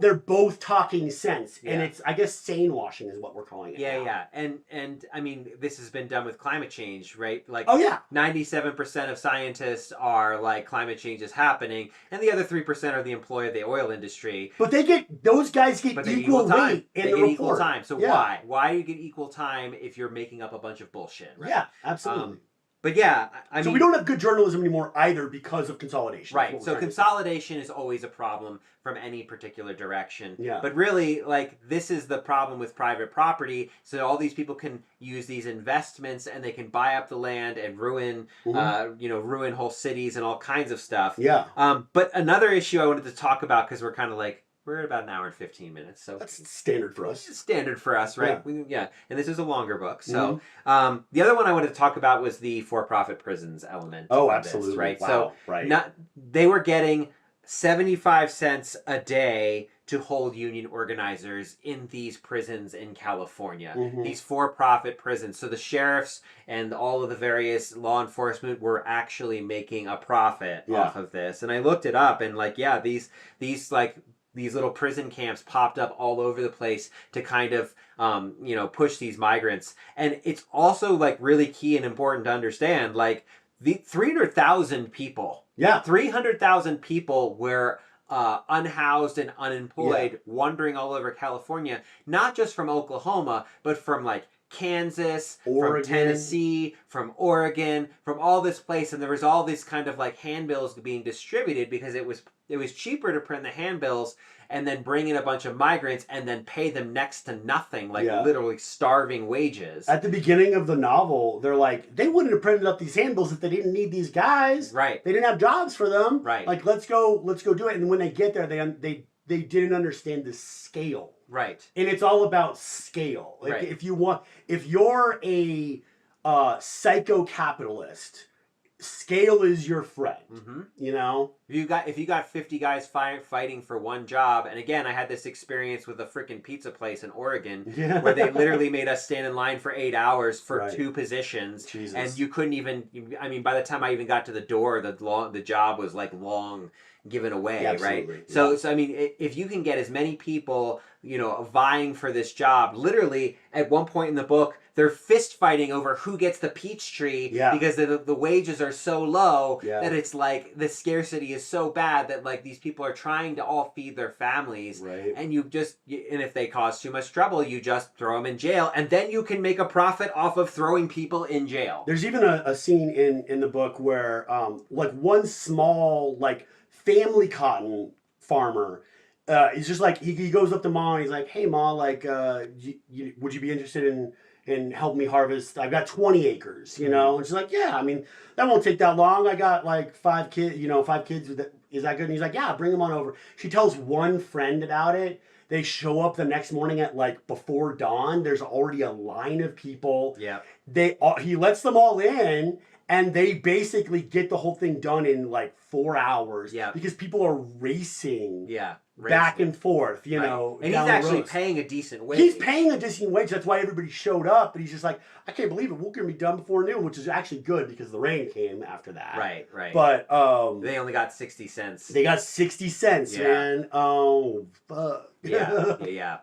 they're both talking sense, and it's, I guess, sane washing is what we're calling it. Yeah. And I mean, this has been done with climate change, right? Like, 97% of scientists are like climate change is happening, and the other 3% are the employee of the oil industry. But those guys get equal weight in the report. Equal time. So why? Why do you get equal time if you're making up a bunch of bullshit? Right? Yeah, absolutely. But yeah, I mean, we don't have good journalism anymore either because of consolidation. Right. So consolidation is always a problem from any particular direction. Yeah. But really, like, this is the problem with private property. So all these people can use these investments and they can buy up the land and ruin, ruin whole cities and all kinds of stuff. Yeah. But another issue I wanted to talk about, because we're kind of like, we're at about an hour and 15 minutes, so that's standard for us. It's standard for us, right? Yeah. And this is a longer book. So the other one I wanted to talk about was the for-profit prisons element. Oh, absolutely. This, right? Wow. So they were getting 75 cents a day to hold union organizers in these prisons in California, these for-profit prisons. So the sheriffs and all of the various law enforcement were actually making a profit off of this. And I looked it up, and like, these little prison camps popped up all over the place to kind of, push these migrants. And it's also like really key and important to understand, like the 300,000 people, 300,000 people were unhoused and unemployed, wandering all over California, not just from Oklahoma, but from like Kansas, Oregon. from Tennessee, from Oregon, from all this place, and there was all these kind of like handbills being distributed because it was cheaper to print the handbills and then bring in a bunch of migrants and then pay them next to nothing, like literally starving wages. At the beginning of the novel, they're like, they wouldn't have printed up these handbills if they didn't need these guys. Right. They didn't have jobs for them. Right. Like, let's go do it. And when they get there, they didn't understand the scale. Right. And it's all about scale. Like, right. if you're a psycho-capitalist, scale is your friend. Mm-hmm. You know? If you got 50 guys fighting for one job, and again, I had this experience with a freaking pizza place in Oregon where they literally made us stand in line for 8 hours for 2 positions. Jesus. And you couldn't even, I mean, by the time I even got to the door, the job was like long given away, right? Yeah. So I mean, if you can get as many people, vying for this job, literally at one point in the book, they're fist fighting over who gets the peach tree because the wages are so low that it's like the scarcity is so bad that like these people are trying to all feed their families, right. and and if they cause too much trouble, you just throw them in jail, and then you can make a profit off of throwing people in jail. There's even a scene in the book where like one small like family cotton farmer. He's just like he goes up to mom and he's like, "Hey, ma, like, would you be interested in helping me harvest? I've got 20 acres, you know." And she's like, "Yeah, I mean, that won't take that long. I got like 5 kids, 5 kids. Is that good?" And he's like, "Yeah, bring them on over." She tells one friend about it. They show up the next morning at like before dawn. There's already a line of people. Yeah. He lets them all in. And they basically get the whole thing done in like 4 hours. Yeah. Because people are racing. Yeah. Back and forth, know. And he's actually paying a decent wage. He's paying a decent wage. That's why everybody showed up. But he's just like, I can't believe it. We're going to be done before noon, which is actually good because the rain came after that. Right. But they only got 60 cents. They got 60 cents, man. Oh, fuck. Yeah.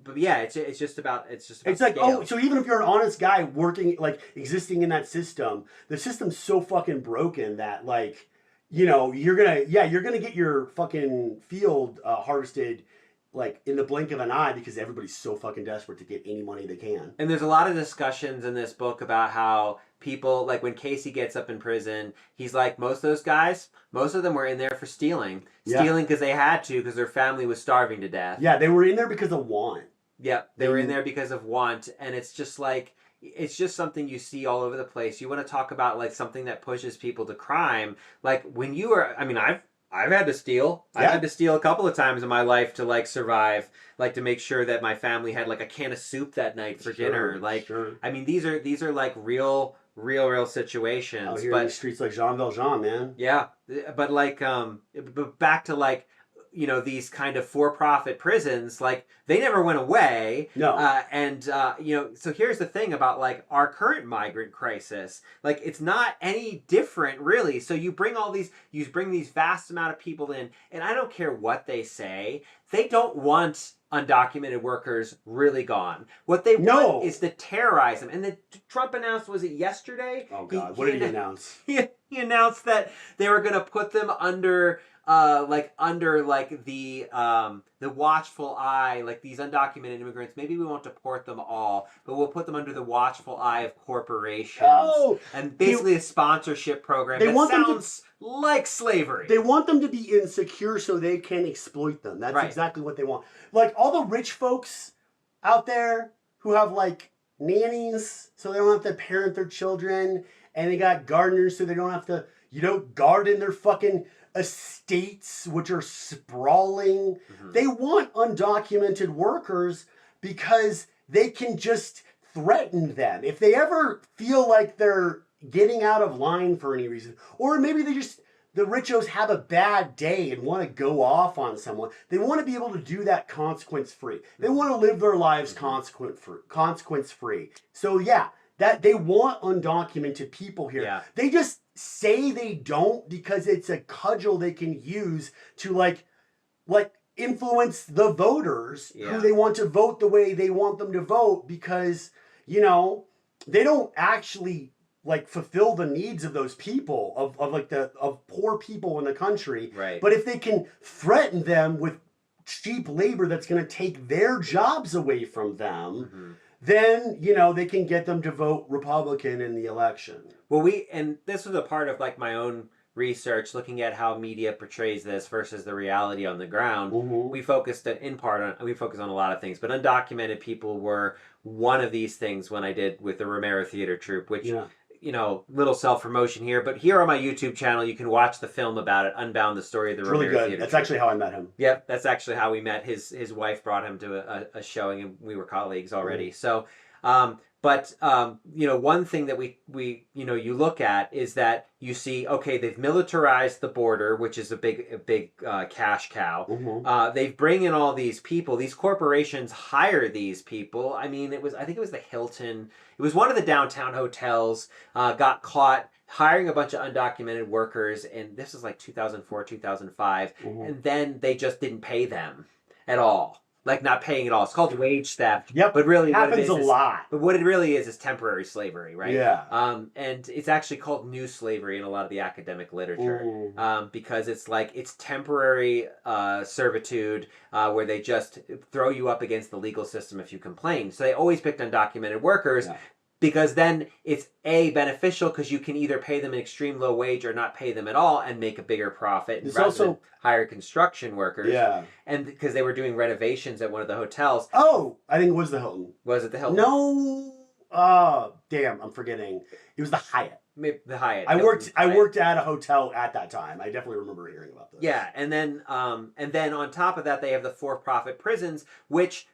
But yeah, it's just about it's like scale. so even if you're an honest guy working like existing in that system, the system's so fucking broken that like you're gonna get your fucking field harvested like in the blink of an eye because everybody's so fucking desperate to get any money they can. And there's a lot of discussions in this book about how people, like when Casey gets up in prison, he's like, most of those guys, most of them were in there for stealing because they had to because their family was starving to death. Yeah, they were in there because of want. Yeah, they were in there because of want, and it's just like, it's just something you see all over the place. You want to talk about like something that pushes people to crime, like when you are, I mean, I've had to steal. Yeah. I've had to steal a couple of times in my life to like survive, like to make sure that my family had like a can of soup that night for dinner. Like, I mean, these are like real situations. Out here in the streets like Jean Valjean, man. Yeah, but like, but back to like, these kind of for-profit prisons, like they never went away. No. So here's the thing about like our current migrant crisis, like it's not any different really. So you bring these vast amount of people in, and I don't care what they say, they don't want undocumented workers really gone. What they want is to terrorize them. And Trump announced, was it yesterday? Oh God, what did he announce? He announced that they were going to put them under the watchful eye, like these undocumented immigrants. Maybe we won't deport them all, but we'll put them under the watchful eye of corporations and basically a sponsorship program that sounds like slavery. They want them to be insecure so they can exploit them. That's exactly what they want. Like all the rich folks out there who have like nannies so they don't have to parent their children, and they got gardeners so they don't have to, garden their fucking estates, which are sprawling. Mm-hmm. They want undocumented workers because they can just threaten them. If they ever feel like they're getting out of line for any reason, or maybe the richos have a bad day and want to go off on someone, they want to be able to do that consequence free. They want to live their lives consequence free. So yeah, that they want undocumented people here. Yeah. They just say they don't because it's a cudgel they can use to like influence the voters who they want to vote the way they want them to vote, because they don't actually like fulfill the needs of those people of poor people in the country. Right. But if they can threaten them with cheap labor that's going to take their jobs away from them, then, you know, they can get them to vote Republican in the election. Well, and this was a part of like my own research, looking at how media portrays this versus the reality on the ground. Mm-hmm. We focused on a lot of things, but undocumented people were one of these things when I did with the Romero Theater Troupe, which, you know, little self-promotion here, but here on my YouTube channel, you can watch the film about it, Unbound, the story of the Romero Theater Troupe. That's actually how I met him. Yep, that's actually how we met. His wife brought him to a showing, and we were colleagues already. So, you know, one thing that we you know, you look at is that you see, okay, they've militarized the border, which is a big cash cow. Mm-hmm. They bring in all these people. These corporations hire these people. I mean, I think it was the Hilton. It was one of the downtown hotels. Got caught hiring a bunch of undocumented workers, and this is like 2004, 2005, and then they just didn't pay them at all. Like, not paying at all. It's called wage theft. Yep. But really, happens a lot. But what it really is temporary slavery, right? Yeah. And it's actually called new slavery in a lot of the academic literature. Because it's like, it's temporary servitude where they just throw you up against the legal system if you complain. So they always picked undocumented workers. Yeah. Because then it's beneficial because you can either pay them an extreme low wage or not pay them at all and make a bigger profit. It's also hire construction workers. Yeah. And because they were doing renovations at one of the hotels. Oh, I think it was the Hilton. Was it the Hilton? No. Oh, damn, I'm forgetting. It was the Hyatt. Maybe the Hyatt. I worked at a hotel at that time. I definitely remember hearing about this. Yeah, and then on top of that, they have the for-profit prisons, which,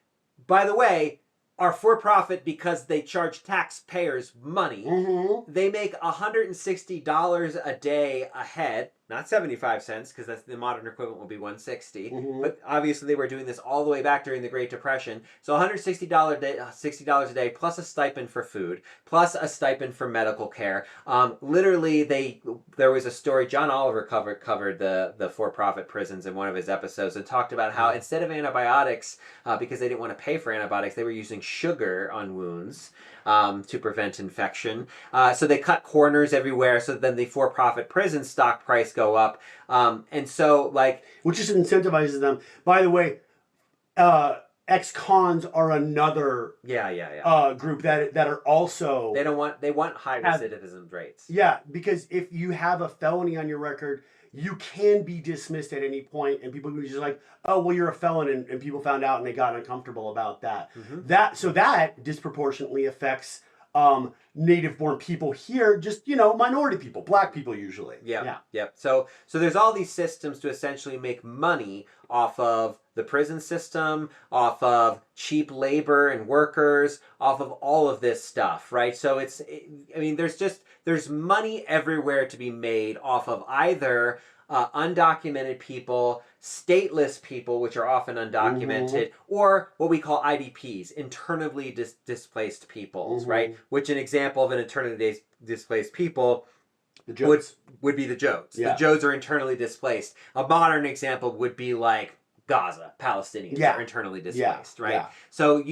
by the way, are for-profit because they charge taxpayers money. Mm-hmm. They make $160 a day a head, not 75 cents, because that's the modern equivalent will be $160. Mm-hmm. But obviously they were doing this all the way back during the Great Depression. So $160 a day, $60 a day, plus a stipend for food, plus a stipend for medical care. Literally, there was a story. John Oliver covered the for-profit prisons in one of his episodes and talked about how instead of antibiotics, because they didn't want to pay for antibiotics, they were using sugar on wounds to prevent infection. So they cut corners everywhere. So then the for-profit prison stock price go up. And so, like, which just incentivizes them. By the way, ex-cons are another group that are also they want high recidivism rates. Yeah, because if you have a felony on your record, you can be dismissed at any point, and people can be just like, oh, well, you're a felon, and people found out and they got uncomfortable about that. Mm-hmm. That disproportionately affects native-born people here, just, you know, minority people, black people usually. Yeah. So there's all these systems to essentially make money off of the prison system, off of cheap labor and workers, off of all of this stuff, right? So there's money everywhere to be made off of either undocumented people, stateless people, which are often undocumented, or what we call IDPs, internally displaced peoples, right? Which an example of an internally displaced people would be the Jodes. Yeah. The Jodes are internally displaced. A modern example would be like Gaza, Palestinians are internally displaced, right? Yeah. So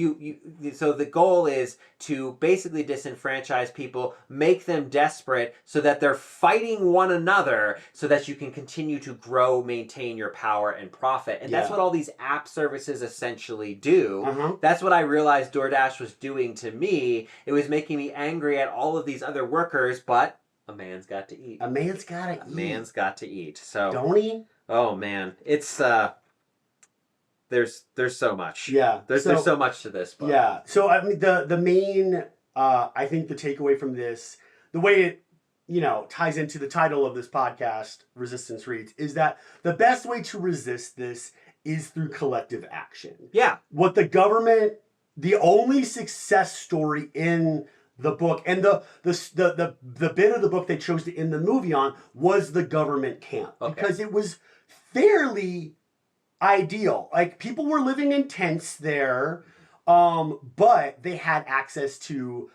so the goal is to basically disenfranchise people, make them desperate so that they're fighting one another so that you can continue to grow, maintain your power and profit. And that's what all these app services essentially do. That's what I realized DoorDash was doing to me. It was making me angry at all of these other workers, but a man's got to eat. A man's got to eat. A man's got to eat. So don't he? Oh man, it's there's so much. Yeah. There's so much to this book. Yeah. So I mean the main I think the takeaway from this, the way it, you know, ties into the title of this podcast, Resistance Reads, is that the best way to resist this is through collective action. Yeah. What the government, the only success story in the book, and the bit of the book they chose to end the movie on, was the government camp. Okay. Because it was fairly ideal. Like, people were living in tents there, but they had access to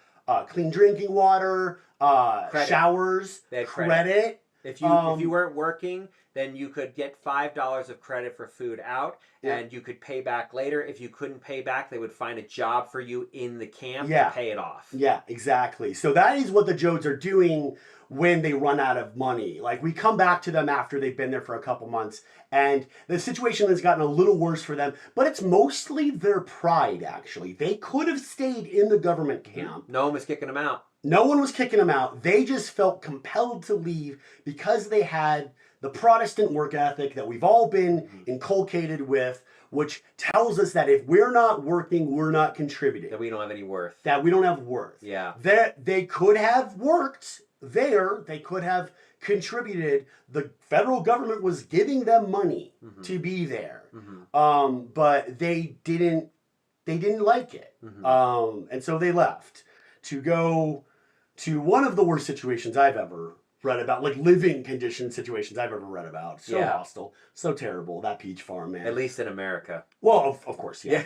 clean drinking water, showers, credit. If you weren't working, then you could get $5 of credit for food out, and you could pay back later. If you couldn't pay back, they would find a job for you in the camp to pay it off. Yeah, exactly. So that is what the Jodes are doing when they run out of money. Like, we come back to them after they've been there for a couple months, and the situation has gotten a little worse for them, but it's mostly their pride, actually. They could have stayed in the government camp. No one was kicking them out. No one was kicking them out. They just felt compelled to leave because they had the Protestant work ethic that we've all been inculcated with, which tells us that if we're not working, we're not contributing. That we don't have any worth. That we don't have worth. Yeah. That they could have worked there. They could have contributed. The federal government was giving them money to be there. But they didn't like it. And so they left to go to one of the worst situations I've ever read about, like living condition situations I've ever read about. So hostile, so terrible, that peach farm, man. At least in America. Well, of course, yeah.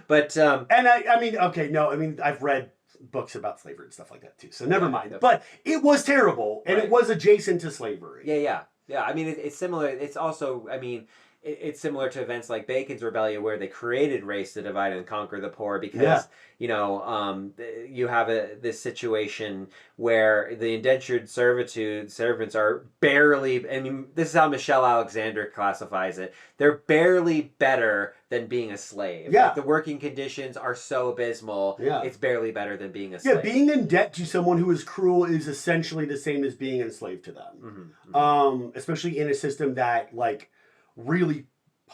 But and I mean, okay, no, I mean, I've read books about slavery and stuff like that too, so never mind. But it was terrible, and it was adjacent to slavery. Yeah. I mean, it's similar. It's also, I mean, it's similar to events like Bacon's Rebellion, where they created race to divide and conquer the poor, because you know, you have this situation where the indentured servants are barely, I mean, this is how Michelle Alexander classifies it, they're barely better than being a slave. Like, the working conditions are so abysmal, it's barely better than being a slave. Yeah, being in debt to someone who is cruel is essentially the same as being enslaved to them. Especially in a system that, like, really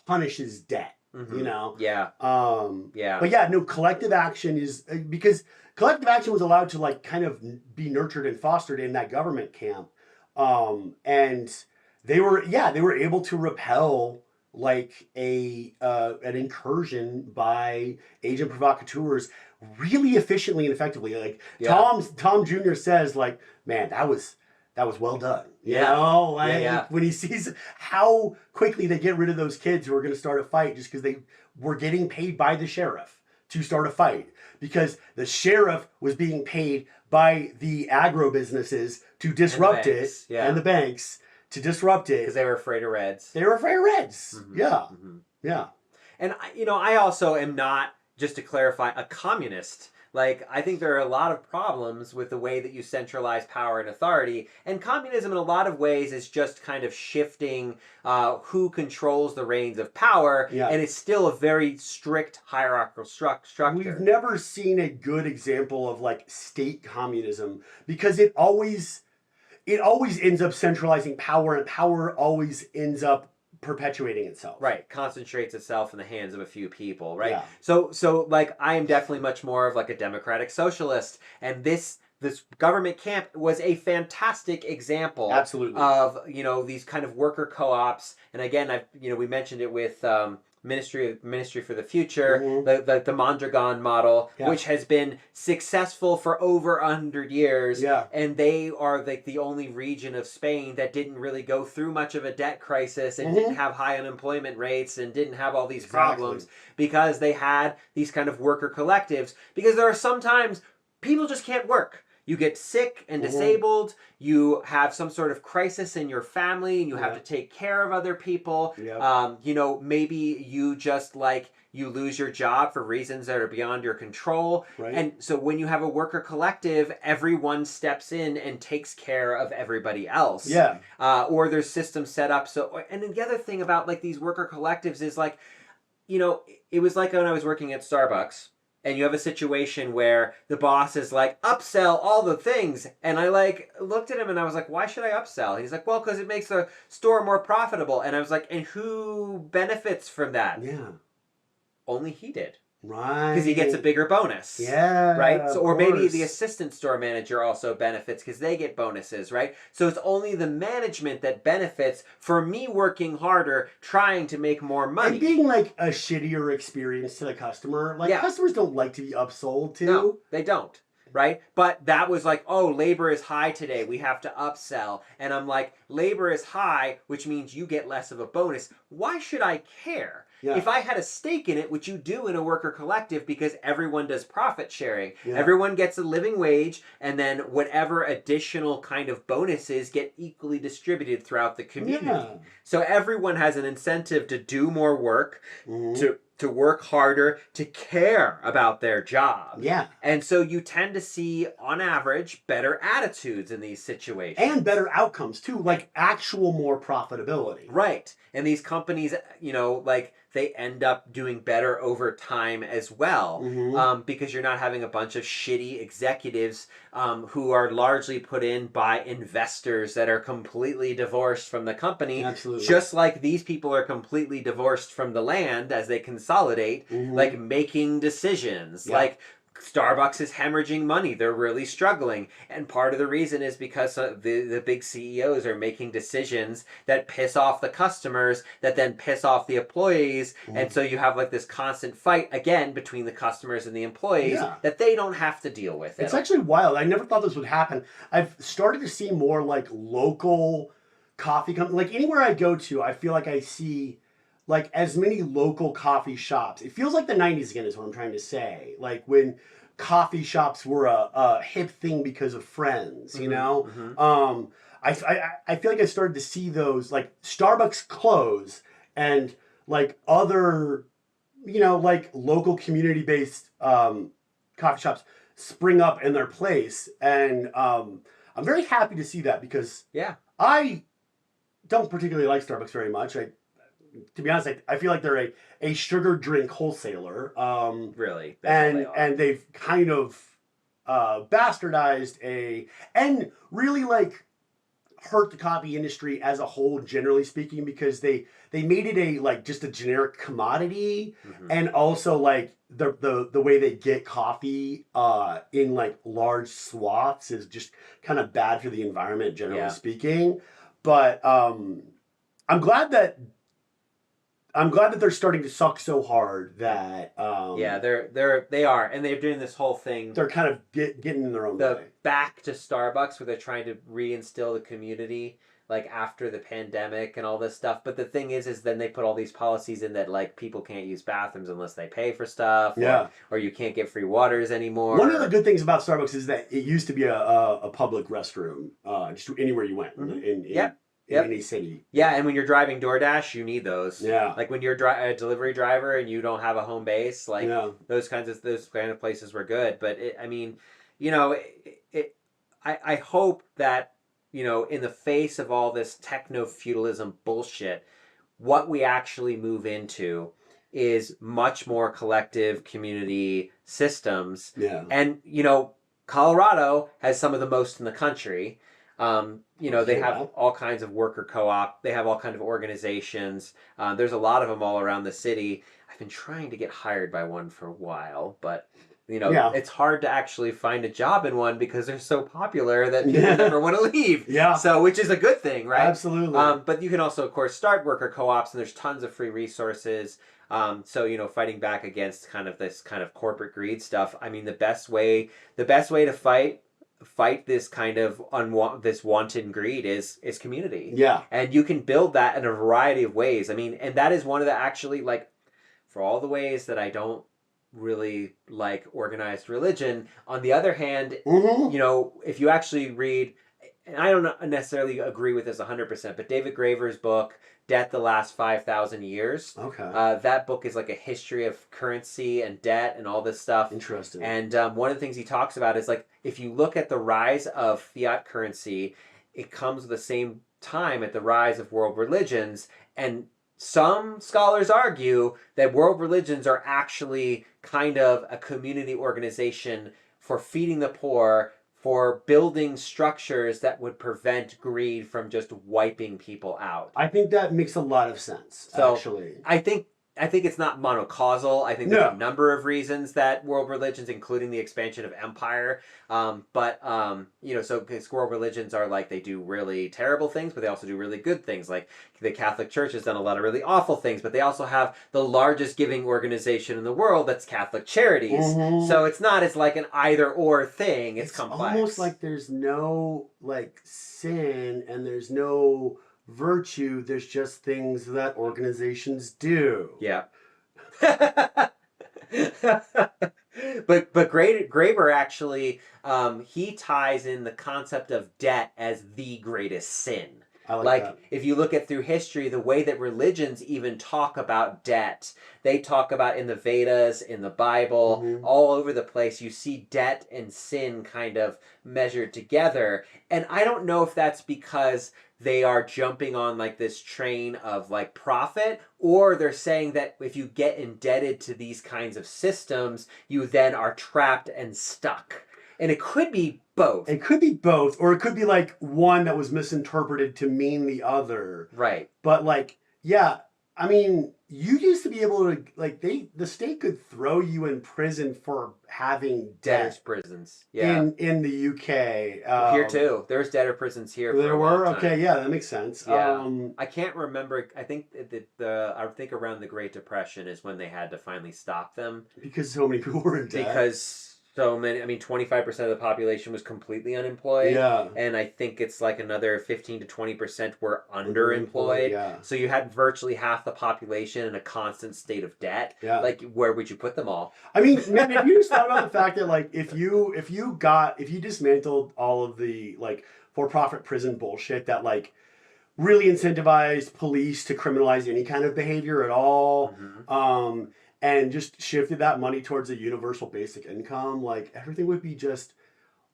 punishes debt, you know? But yeah, no, collective action is, because collective action was allowed to, like, kind of be nurtured and fostered in that government camp. And they were able to repel, like, an incursion by agent provocateurs really efficiently and effectively. Like, Tom Jr. says, like, man, that was well done. You know, like, when he sees how quickly they get rid of those kids who are going to start a fight just because they were getting paid by the sheriff to start a fight, because the sheriff was being paid by the agro businesses to disrupt it, and the banks to disrupt it, because they were afraid of Reds. They were afraid of Reds. Yeah. And you know, I also am not, just to clarify, a communist. Like, I think there are a lot of problems with the way that you centralize power and authority, and communism in a lot of ways is just kind of shifting who controls the reins of power, and it's still a very strict hierarchical structure. We've never seen a good example of, like, state communism, because it always ends up centralizing power, and power always ends up perpetuating itself. Right. Concentrates itself in the hands of a few people, right? So like, I am definitely much more of, like, a democratic socialist, and this government camp was a fantastic example of, you know, these kind of worker co-ops. And again, we mentioned it with Ministry for the Future, the Mondragon model, which has been successful for over 100 years, and they are, like, the only region of Spain that didn't really go through much of a debt crisis, and didn't have high unemployment rates, and didn't have all these problems, because they had these kind of worker collectives. Because there are sometimes people just can't work. You get sick and disabled, you have some sort of crisis in your family, and you have to take care of other people. You know, maybe you just, like, you lose your job for reasons that are beyond your control. And so when you have a worker collective, everyone steps in and takes care of everybody else. Or there's systems set up. So, and then the other thing about, like, these worker collectives is, like, you know, it was like when I was working at Starbucks, and you have a situation where the boss is like, upsell all the things. And I, like, looked at him and I was like, why should I upsell? He's like, well, because it makes the store more profitable. And I was like, and who benefits from that? Only he did. Right. Because he gets a bigger bonus. Yeah. Right? So, or maybe the assistant store manager also benefits because they get bonuses, right? So it's only the management that benefits for me working harder, trying to make more money. And being, like, a shittier experience to the customer. Like, customers don't like to be upsold to. No, they don't. right? But that was like, oh, labor is high today. We have to upsell. And I'm like, labor is high, which means you get less of a bonus. Why should I care? Yeah. If I had a stake in it, which you do in a worker collective because everyone does profit sharing, Yeah. everyone gets a living wage, and then whatever additional kind of bonuses get equally distributed throughout the community. Yeah. So everyone has an incentive to do more work, Mhm. to work harder, to care about their job. Yeah. And so you tend to see, on average, better attitudes in these situations. And better outcomes too, like actual more profitability. Right. And these companies, you know, like they end up doing better over time as well, because you're not having a bunch of shitty executives who are largely put in by investors that are completely divorced from the company. Absolutely. Just like these people are completely divorced from the land as they consolidate, like making decisions. Yeah. Like Starbucks is hemorrhaging money. They're really struggling. And part of the reason is because the big CEOs are making decisions that piss off the customers, that then piss off the employees. And so you have like this constant fight, again, between the customers and the employees that they don't have to deal with. It's actually wild. I never thought this would happen. I've started to see more like local coffee companies. Like anywhere I go to, I feel like I see like as many local coffee shops. It feels like the 90s again is what I'm trying to say. Like when coffee shops were a hip thing because of friends, you know? I feel like I started to see those, like Starbucks close and like other, you know, like local community-based coffee shops spring up in their place. And I'm very happy to see that because I don't particularly like Starbucks very much. To be honest, I feel like they're a sugar drink wholesaler. Really? And they've kind of bastardized and really like hurt the coffee industry as a whole, generally speaking, because they made it like just a generic commodity, and also like the way they get coffee in like large swaths is just kind of bad for the environment, generally speaking. But I'm glad that they're starting to suck so hard that they are, and they're doing this whole thing. They're kind of getting in their own way. Back to Starbucks, where they're trying to reinstill the community, like after the pandemic and all this stuff. But the thing is then they put all these policies in that like people can't use bathrooms unless they pay for stuff. Or you can't get free waters anymore. One of the good things about Starbucks is that it used to be a public restroom, just anywhere you went in any city. Yeah, and when you're driving DoorDash, you need those. Yeah. Like when you're a delivery driver and you don't have a home base, like those kind of places were good. But I mean, you know, I hope that, you know, in the face of all this techno-feudalism bullshit, what we actually move into is much more collective community systems. Yeah. And, you know, Colorado has some of the most in the country. You know, they have all kinds of worker co-op. They have all kinds of organizations. There's a lot of them all around the city. I've been trying to get hired by one for a while, but, you know, it's hard to actually find a job in one because they're so popular that people never want to leave. Yeah. So, which is a good thing, right? Absolutely. But you can also, of course, start worker co-ops, and there's tons of free resources. So, you know, fighting back against kind of this kind of corporate greed stuff. I mean, the best way to fight this kind of this wanton greed is community. Yeah. And you can build that in a variety of ways. I mean, and that is one of the actually, like, for all the ways that I don't really like organized religion, on the other hand, you know, if you actually read, and I don't necessarily agree with this 100%, but David Graeber's book, Debt the Last 5,000 Years. Okay. That book is like a history of currency and debt and all this stuff. Interesting. And one of the things he talks about is like, if you look at the rise of fiat currency, it comes at the same time at the rise of world religions. And some scholars argue that world religions are actually kind of a community organization for feeding the poor, for building structures that would prevent greed from just wiping people out. I think that makes a lot of sense, So, actually. I think I think it's not monocausal. I think there's No. a number of reasons that world religions, including the expansion of empire, so because world religions are like, they do really terrible things, but they also do really good things. Like the Catholic Church has done a lot of really awful things, but they also have the largest giving organization in the world, that's Catholic Charities. Mhm. So it's not as like an either or thing. It's complex. Almost like there's no like sin and there's no virtue. There's just things that organizations do. Yeah. but Graeber actually he ties in the concept of debt as the greatest sin. I like that. If you look at through history, the way that religions even talk about debt, they talk about in the Vedas, in the Bible, Mhm. all over the place, you see debt and sin kind of measured together. And I don't know if that's because they are jumping on like this train of like profit, or they're saying that if you get indebted to these kinds of systems, you then are trapped and stuck. And it could be both. It could be both, or it could be like one that was misinterpreted to mean the other. Right. But like, yeah, I mean, you used to be able to like the state could throw you in prison for having Debtors debt prisons. Yeah. in the UK. Here too. There's debtor prisons here. There for a were? long time. Okay, yeah, that makes sense. Yeah. I can't remember. I think I think around the Great Depression is when they had to finally stop them. Because so many people were in debt. Because so many, 25% of the population was completely unemployed. Yeah. And I think it's like another 15 to 20% were underemployed. Yeah. So you had virtually half the population in a constant state of debt. Yeah. Like, where would you put them all? I mean, man, if you just thought about the fact that like if you dismantled all of the like for-profit prison bullshit that like really incentivized police to criminalize any kind of behavior at all, and just shifted that money towards a universal basic income, like everything would be just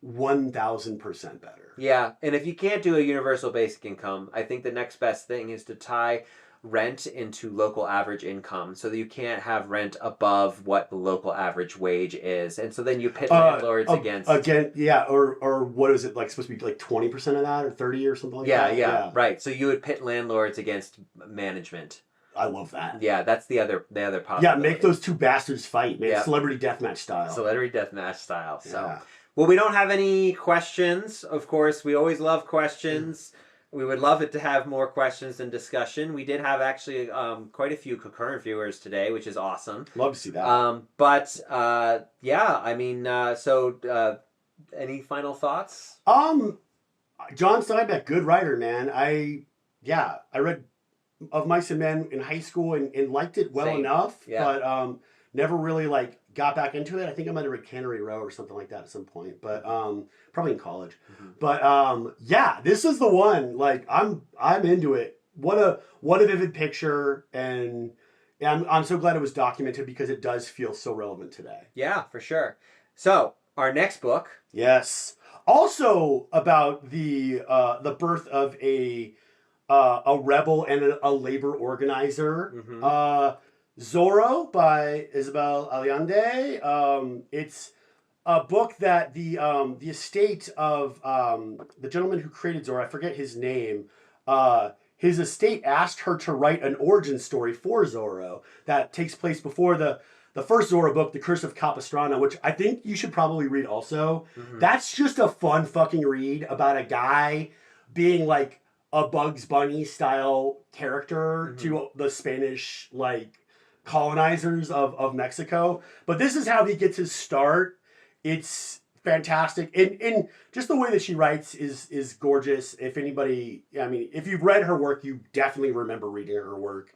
1,000% better. Yeah, and if you can't do a universal basic income, I think the next best thing is to tie rent into local average income, so that you can't have rent above what the local average wage is, and so then you pit landlords against or what is it like supposed to be like 20% of that or 30 or something like that? Yeah, right. So you would pit landlords against management. I love that. Yeah, that's the other possibility. Yeah, make those two bastards fight, man. Yeah. Celebrity deathmatch style. Celebrity deathmatch style. So, Yeah. Well, we don't have any questions. Of course, we always love questions. We would love it to have more questions and discussion. We did have actually quite a few concurrent viewers today, which is awesome. Love to see that. Any final thoughts? John Steinbeck, good writer, man. I read Of Mice and Men in high school and liked it well enough, but never really like got back into it. I think I might have read Cannery Row or something like that at some point, but probably in college. But this is the one. Like I'm into it. What a vivid picture, and I'm so glad it was documented because it does feel so relevant today. Yeah, for sure. So our next book, yes, also about the birth of a rebel and a labor organizer. Zorro by Isabel Allende. It's a book that the estate of the gentleman who created Zorro, I forget his name, his estate asked her to write an origin story for Zorro that takes place before the first Zorro book, The Curse of Capistrano, which I think you should probably read also. That's just a fun fucking read about a guy being like a Bugs Bunny style character to the Spanish like colonizers of Mexico. But this is how he gets his start. It's fantastic. And just the way that she writes is gorgeous. If anybody, if you've read her work, you definitely remember reading her work.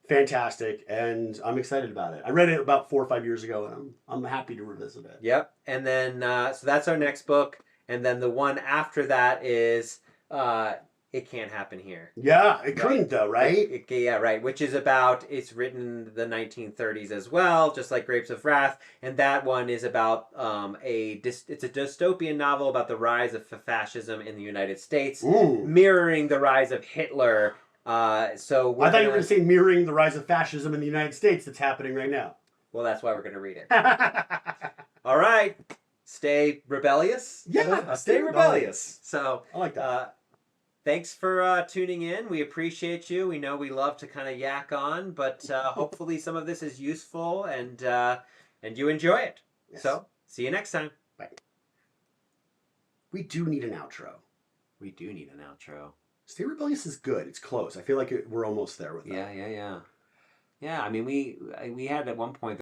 Fantastic. And I'm excited about it. I read it about 4 or 5 years ago, and I'm happy to revisit it. Yep. And then, so that's our next book. And then the one after that is It Can't Happen Here. Yeah, it couldn't though, right? Right. Which is about, it's written in the 1930s as well, just like Grapes of Wrath. And that one is about it's a dystopian novel about the rise of fascism in the United States, mirroring the rise of Hitler. I thought you were going to say mirroring the rise of fascism in the United States that's happening right now. Well, that's why we're going to read it. All right. Stay rebellious. Yeah, stay rebellious. So I like that. thanks for tuning in. We appreciate you. We know we love to kind of yak on, but hopefully some of this is useful and you enjoy it. Yes. So, see you next time. Bye. We do need an outro. We do need an outro. Stay Rebellious is good. It's close. I feel like we're almost there with that. Yeah. Yeah, I mean, we had at one point